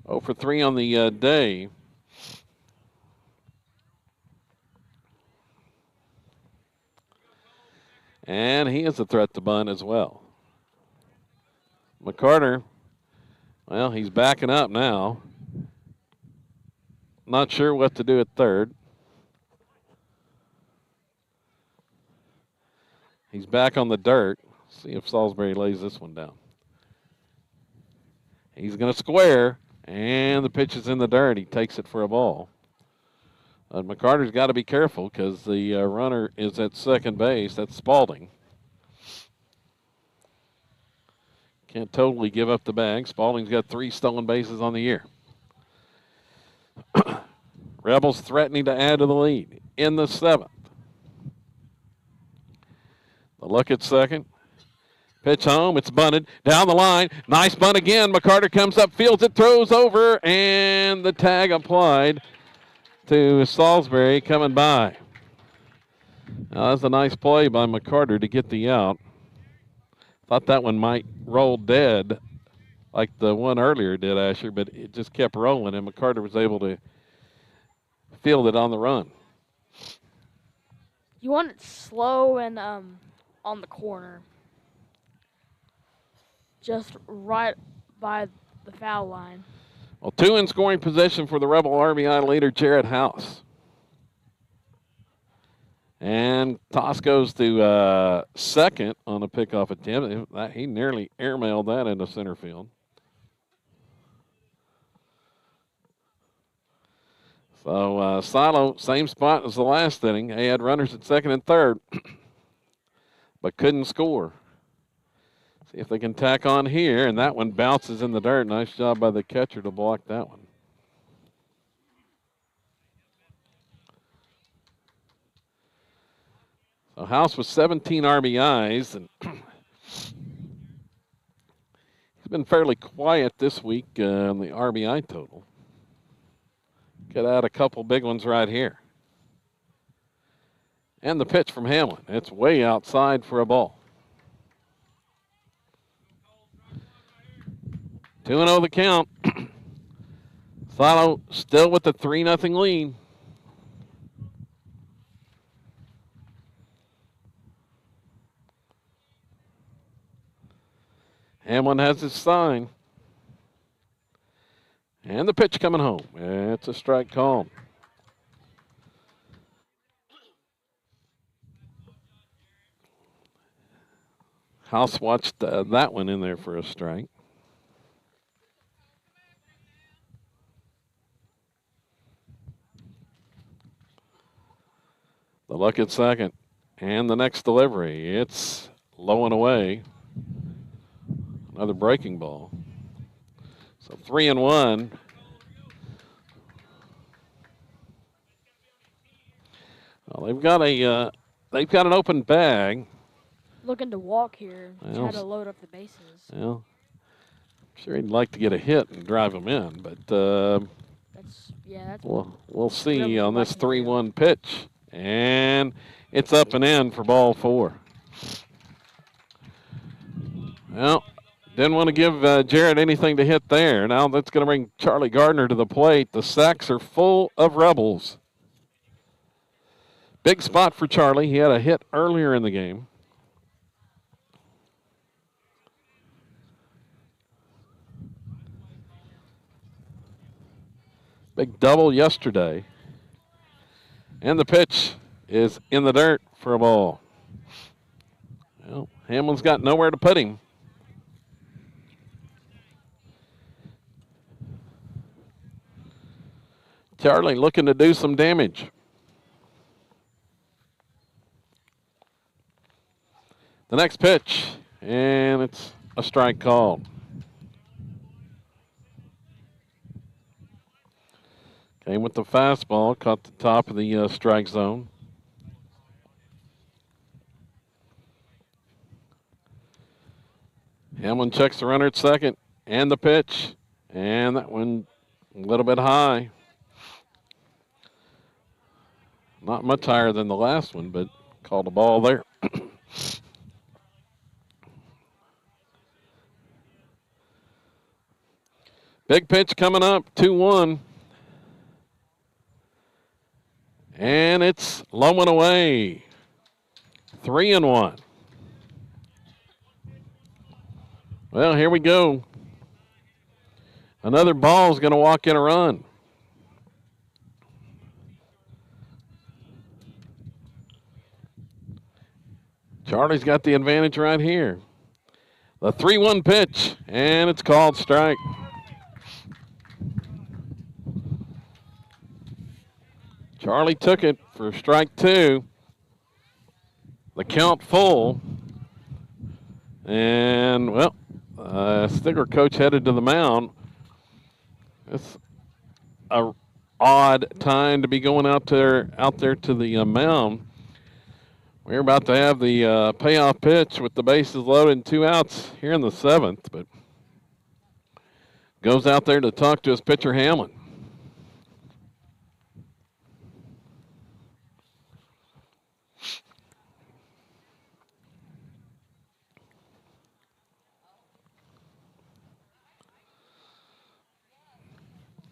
0 for 3 on the day. And he is a threat to bunt as well. McCarter, well, he's backing up now. Not sure what to do at third. He's back on the dirt. See if Salisbury lays this one down. He's going to square, and the pitch is in the dirt. He takes it for a ball. McCarter's got to be careful because the runner is at second base. That's Spaulding. Can't totally give up the bag. Spaulding's got 3 stolen bases on the year. Rebels threatening to add to the lead in the 7th. The look at second. Pitch home. It's bunted. Down the line. Nice bunt again. McCarter comes up, fields it, throws over, and the tag applied to Salisbury coming by. Now, that's a nice play by McCarter to get the out. Thought that one might roll dead like the one earlier did, Asher, but it just kept rolling, and McCarter was able to field it on the run. You want it slow and on the corner. Just right by the foul line. Well, 2 in scoring position for the Rebel RBI leader, Jarrett House. And toss goes to second on a pickoff attempt. He nearly airmailed that into center field. So Silo, same spot as the last inning. He had runners at second and third, but couldn't score. See if they can tack on here, and that one bounces in the dirt. Nice job by the catcher to block that one. So House with 17 RBIs, and he's been fairly quiet this week on the RBI total. Could add a couple big ones right here. And the pitch from Hamlin. It's way outside for a ball. 2-0 the count. Silo still with the 3-0 lead. Hamlin has his sign. And the pitch coming home. It's a strike called. House watched that one in there for a strike. The look at second. And the next delivery. It's low and away. Another breaking ball. So 3-1. Well, they've got an open bag. Looking to walk here. Try to load up the bases. Well, I'm sure he'd like to get a hit and drive them in, but we'll see really on this 3-1 pitch. And it's up and in for ball 4. Well, Didn't want to give Jarrett anything to hit there. Now that's going to bring Charlie Gardner to the plate. The sacks are full of Rebels. Big spot for Charlie. He had a hit earlier in the game. Big double yesterday. And the pitch is in the dirt for a ball. Well, Hamlin's got nowhere to put him. Charlie looking to do some damage. The next pitch, and it's a strike called. Came with the fastball, caught the top of the strike zone. Hamlin checks the runner at second, and the pitch, and that one a little bit high. Not much higher than the last one, but called a ball there. Big pitch coming up, 2-1. And it's low and away. 3-1. Well, here we go. Another ball is going to walk in a run. Charlie's got the advantage right here. The 3-1 pitch, and it's called strike. Charlie took it for strike 2. The count full. And, well, Stigler coach headed to the mound. It's a odd time to be going out there to the mound. We're about to have the payoff pitch with the bases loaded and 2 outs here in the 7th, but goes out there to talk to his pitcher, Hamlin.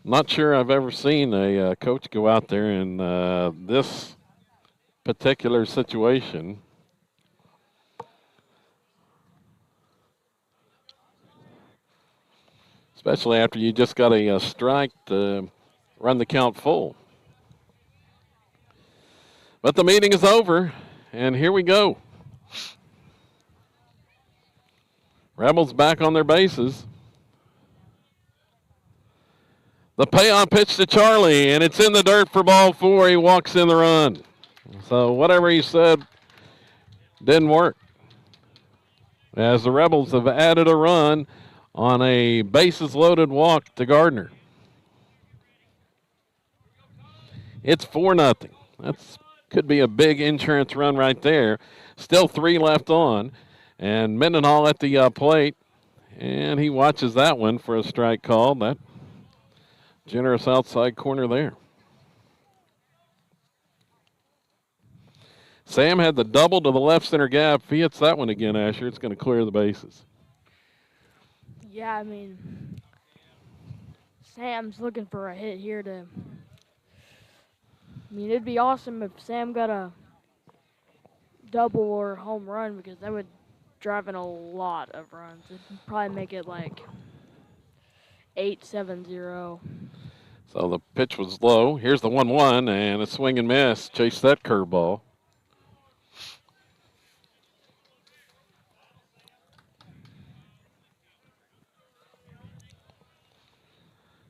Not sure I've ever seen a coach go out there in this particular situation. Especially after you just got a strike to run the count full. But the meeting is over, and here we go. Rebels back on their bases. The payoff pitch to Charlie, and it's in the dirt for ball 4. He walks in the run. So whatever he said didn't work. As the Rebels have added a run on a bases-loaded walk to Gardner. It's 4-0. That's could be a big insurance run right there. Still 3 left on, and Mendenhall at the plate, and he watches that one for a strike call. That generous outside corner there. Sam had the double to the left center gap. If he hits that one again, Asher, it's going to clear the bases. Yeah, I mean, Sam's looking for a hit here to. I mean, it'd be awesome if Sam got a double or home run because that would drive in a lot of runs. It'd probably make it like 8-7-0. So the pitch was low. Here's the 1-1, and a swing and miss. Chase that curveball.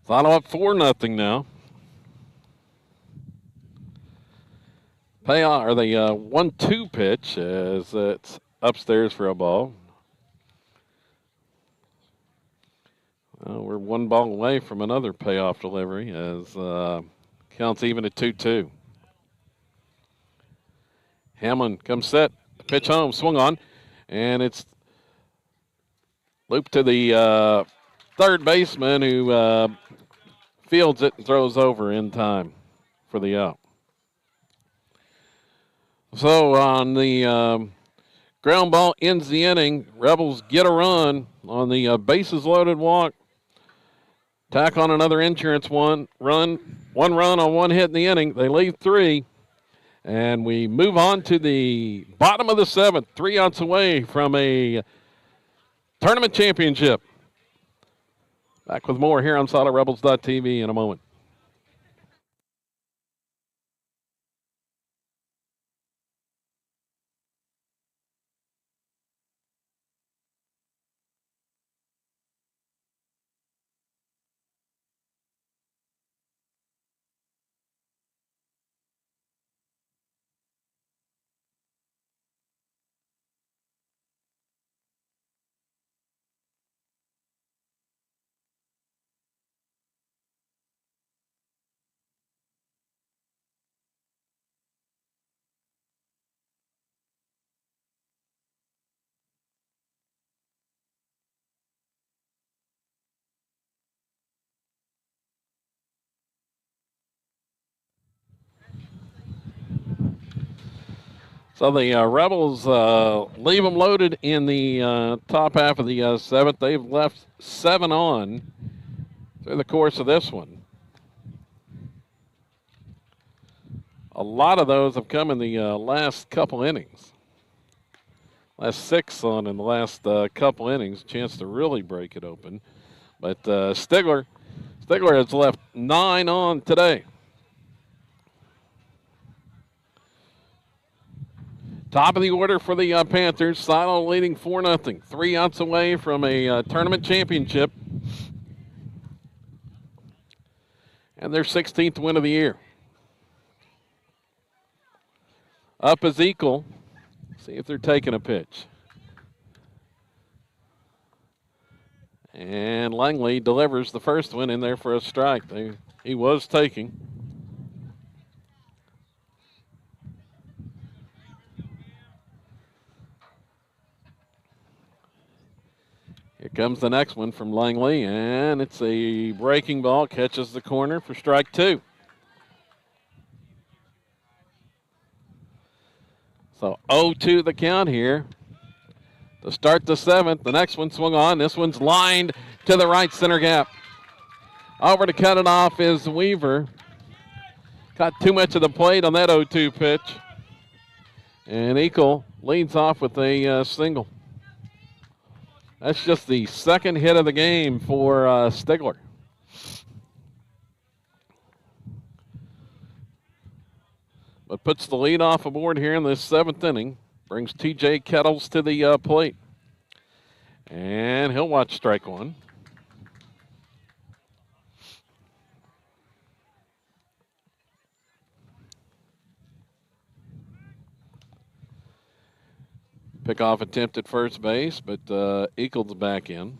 Thotto up 4-0 now. Payoff, or the 1-2 pitch as it's upstairs for a ball. We're 1 ball away from another payoff delivery as counts even at 2-2. Hamlin comes set, pitch home, swung on, and it's looped to the third baseman who fields it and throws over in time for the out. So on the Ground ball ends the inning. Rebels get a run on the bases loaded walk. Tack on another insurance one run on one hit in the inning. They leave 3. And we move on to the bottom of the 7th, 3 outs away from a tournament championship. Back with more here on SolidRebels.tv in a moment. So the Rebels leave them loaded in the top half of the 7th. They've left 7 on through the course of this one. A lot of those have come in the last couple innings. Last 6 on in the last couple innings. Chance to really break it open. But Stigler has left 9 on today. Top of the order for the Panthers. Silo leading 4-0. 3 outs away from a tournament championship. And their 16th win of the year. Up is Eagle. See if they're taking a pitch. And Langley delivers the first one in there for a strike. He was taking. Here comes the next one from Langley, and it's a breaking ball. Catches the corner for strike 2. So 0-2 the count here to start the 7th. The next one swung on. This one's lined to the right center gap. Over to cut it off is Weaver. Got too much of the plate on that 0-2 pitch. And Eagle leads off with a single. That's just the second hit of the game for Stigler. But puts the lead off aboard here in this 7th inning. Brings T.J. Kettles to the plate. And he'll watch strike 1. Pickoff attempt at first base, but Eagles back in.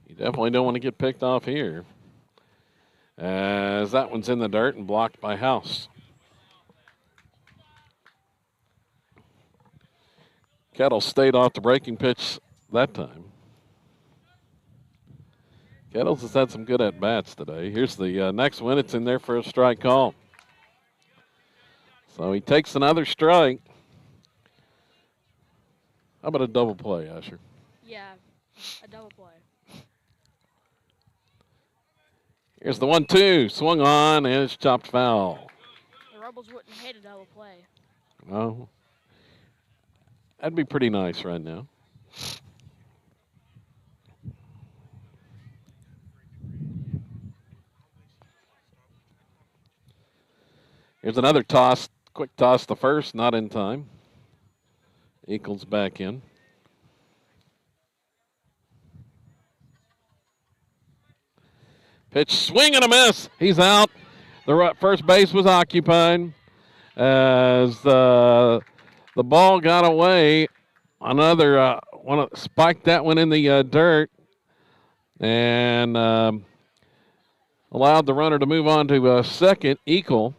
You definitely don't want to get picked off here, as that one's in the dirt and blocked by House. Kettle stayed off the breaking pitch that time. Kettles has had some good at-bats today. Here's the next one. It's in there for a strike call. So he takes another strike. How about a double play, Asher? Yeah, a double play. Here's the 1-2. Swung on and it's chopped foul. The Rebels wouldn't hate a double play. Oh, that'd be pretty nice right now. Here's another toss. Quick toss to first, not in time. Eagles back in. Pitch, swing and a miss. He's out. The first base was occupied as the ball got away. Another one spiked that one in the dirt and allowed the runner to move on to second, Eagle.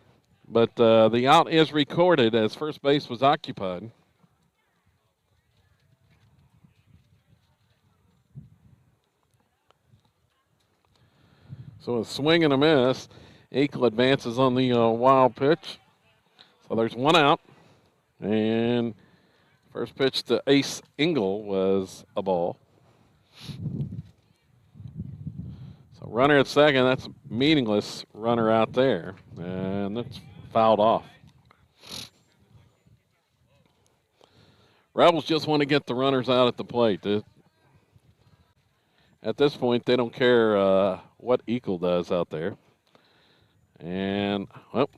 But the out is recorded as first base was occupied. So a swing and a miss. Eagle advances on the wild pitch. So there's one out. And first pitch to Ace Engel was a ball. So runner at second, that's meaningless runner out there. And that's fouled off. Rebels just want to get the runners out at the plate. At this point, they don't care what Eagle does out there. And, well,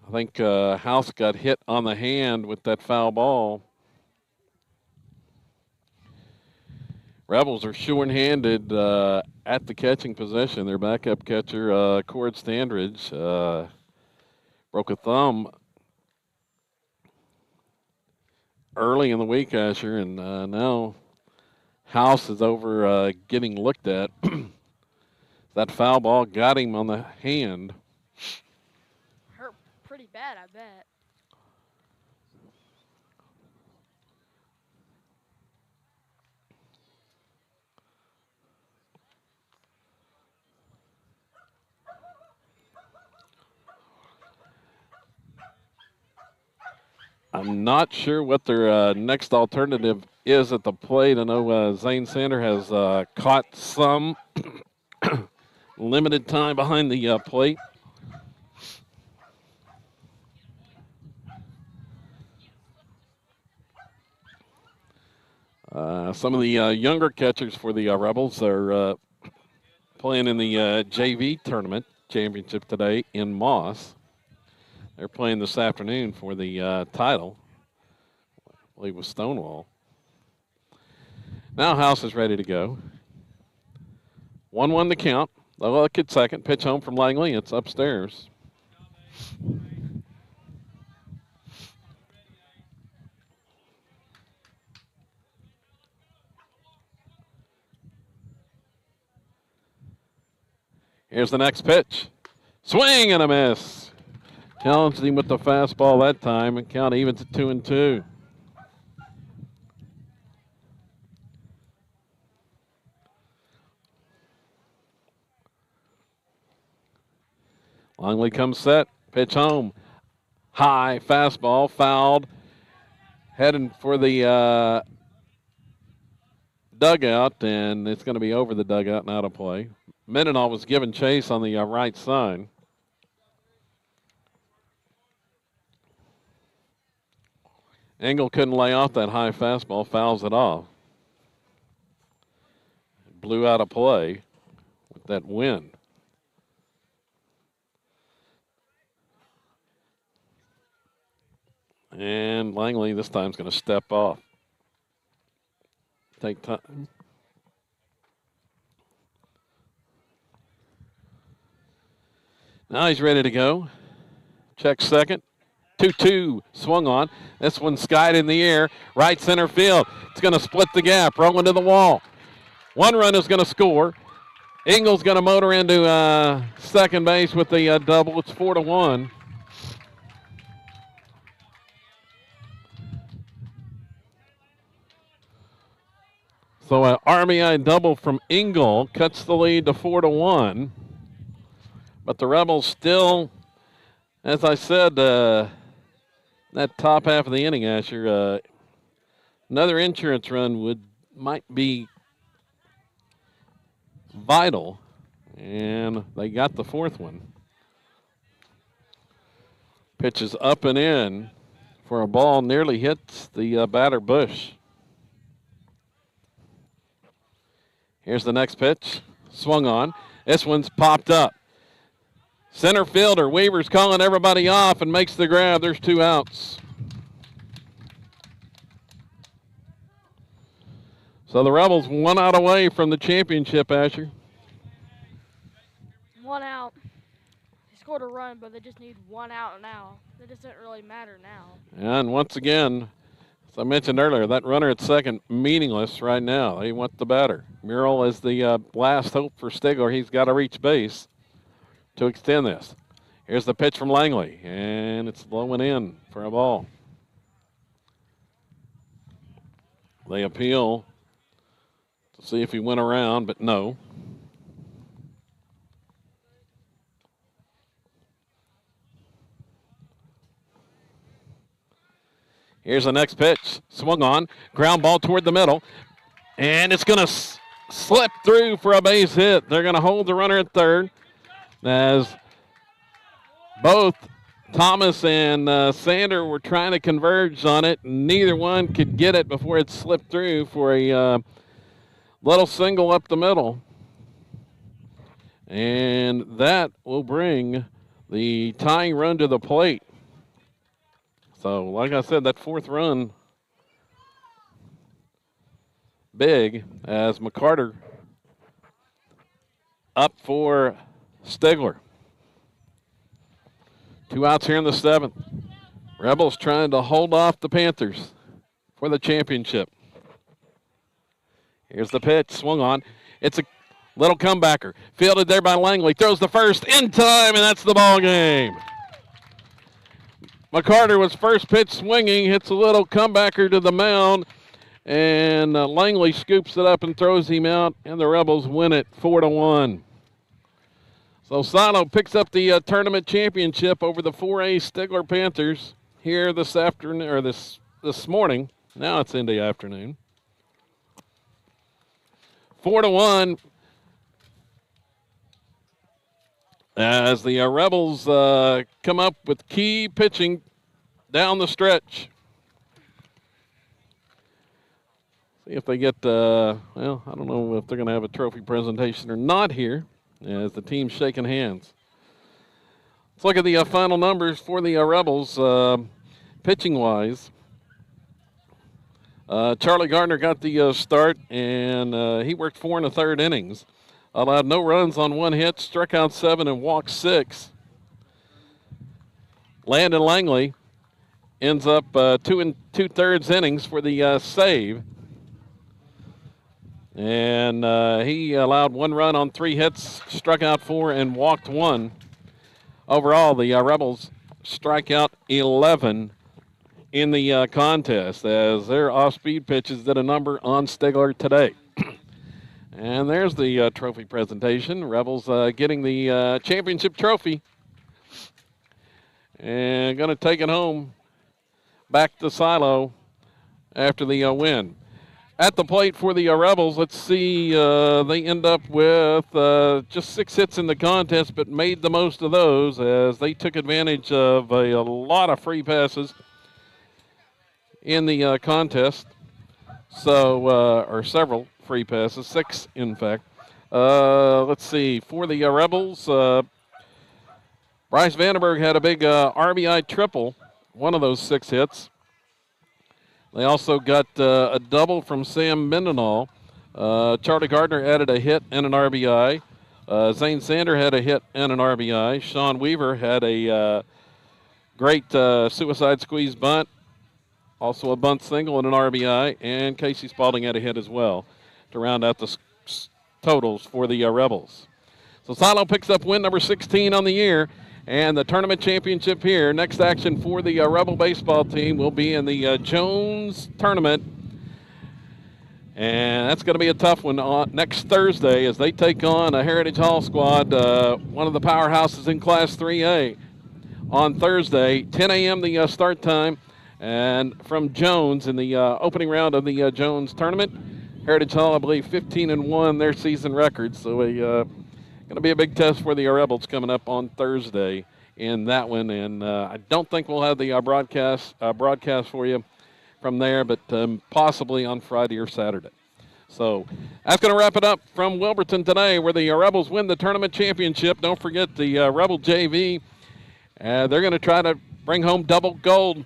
I think House got hit on the hand with that foul ball. Rebels are short-handed at the catching position. Their backup catcher, Cord Standridge, broke a thumb early in the week, Asher, and now House is over getting looked at. That foul ball got him on the hand. Hurt pretty bad, I bet. I'm not sure what their next alternative is at the plate. I know Zane Sander has caught some limited time behind the plate. Some of the younger catchers for the Rebels are playing in the JV tournament championship today in Moss. They're playing this afternoon for the title. I believe it was Stonewall. Now House is ready to go. 1-1 the count. The look at second. Pitch home from Langley. It's upstairs. Here's the next pitch. Swing and a miss. Challenged him with the fastball that time, and count even to 2-2. Longley comes set. Pitch home. High fastball, fouled. Heading for the dugout, and it's going to be over the dugout and out of play. Mendenhall was given chase on the right side. Engel couldn't lay off that high fastball, fouls it off. Blew out of play with that wind. And Langley this time is going to step off. Take time. Now he's ready to go. Check second. 2-2 swung on. This one skied in the air. Right center field. It's going to split the gap. Rolling to the wall. One run is going to score. Engel's going to motor into second base with the double. It's 4-1. So an RBI double from Engel cuts the lead to 4-1. But the Rebels still, as I said, that top half of the inning, Asher, another insurance run might be vital, and they got the fourth one. Pitches up and in for a ball, nearly hits the batter Bush. Here's the next pitch, swung on. This one's popped up. Center fielder Weaver's calling everybody off and makes the grab. There's 2 outs. So the Rebels 1 out away from the championship, Asher. 1 out. They scored a run, but they just need 1 out now. It doesn't really matter now. And once again, as I mentioned earlier, that runner at second, meaningless right now. They want the batter. Murrell is the last hope for Stigler. He's got to reach base to extend this. Here's the pitch from Langley, and it's blowing in for a ball. They appeal to see if he went around, but no. Here's the next pitch. Swung on. Ground ball toward the middle. And it's going to slip through for a base hit. They're going to hold the runner at third as both Thomas and Sander were trying to converge on it. Neither one could get it before it slipped through for a little single up the middle. And that will bring the tying run to the plate. So, like I said, that fourth run big as McCarter up for Stigler. 2 outs here in the 7th. Rebels trying to hold off the Panthers for the championship. Here's the pitch, swung on. It's a little comebacker. Fielded there by Langley. Throws the first in time, and that's the ball game. McCarter was first pitch swinging, hits a little comebacker to the mound, and Langley scoops it up and throws him out, and the Rebels win it 4-1. So Silo picks up the tournament championship over the 4A Stigler Panthers here this afternoon, or this morning. Now it's in the afternoon. 4-1 as the Rebels come up with key pitching down the stretch. See if they get, well, I don't know if they're going to have a trophy presentation or not here as the team's shaking hands. Let's look at the final numbers for the Rebels pitching-wise. Charlie Gardner got the start, and he worked 4 1/3 innings. Allowed no runs on 1 hit, struck out 7 and walked 6. Landon Langley ends up 2 2/3 innings for the save. And he allowed 1 run on 3 hits, struck out 4 and walked 1. Overall, the Rebels strike out 11 in the contest as their off-speed pitches did a number on Stigler today. And there's the trophy presentation. Rebels getting the championship trophy and going to take it home back to Silo after the win. At the plate for the Rebels, let's see, they end up with just 6 hits in the contest, but made the most of those as they took advantage of a lot of free passes in the contest. So, or several free passes, 6 in fact. Let's see, for the Rebels, Bryce Vandenberg had a big RBI triple, one of those 6 hits. They also got a double from Sam Mendenhall. Charlie Gardner added a hit and an RBI. Zane Sander had a hit and an RBI. Sean Weaver had a great suicide squeeze bunt, also a bunt single and an RBI. And Casey Spalding had a hit as well to round out the totals for the Rebels. So Silo picks up win number 16 on the year. And the tournament championship here, next action for the Rebel baseball team will be in the Jones tournament. And that's going to be a tough one next Thursday as they take on a Heritage Hall squad, one of the powerhouses in Class 3A. On Thursday, 10 a.m. the start time. And from Jones in the opening round of the Jones tournament, Heritage Hall, I believe, 15-1 their season record. So going to be a big test for the Rebels coming up on Thursday in that one, and I don't think we'll have the broadcast for you from there, but possibly on Friday or Saturday. So that's going to wrap it up from Wilburton today, where the Rebels win the tournament championship. Don't forget the Rebel JV. They're going to try to bring home double gold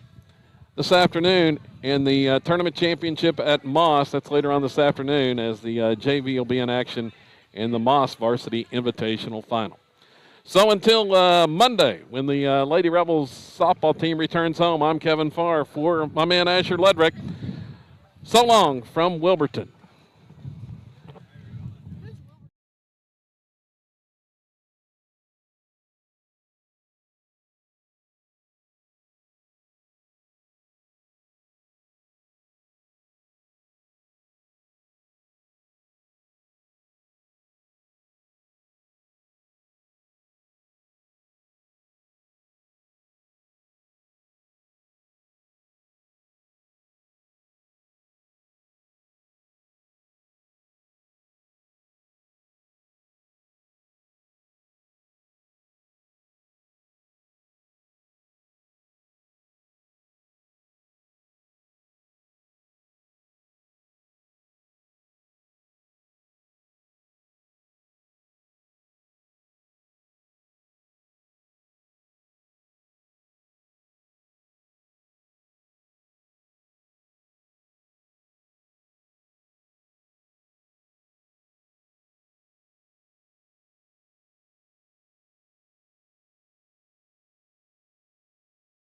this afternoon in the tournament championship at Moss. That's later on this afternoon as the JV will be in action in the Moss Varsity Invitational Final. So until Monday, when the Lady Rebels softball team returns home, I'm Kevin Farr for my man Asher Ledrick. So long from Wilburton.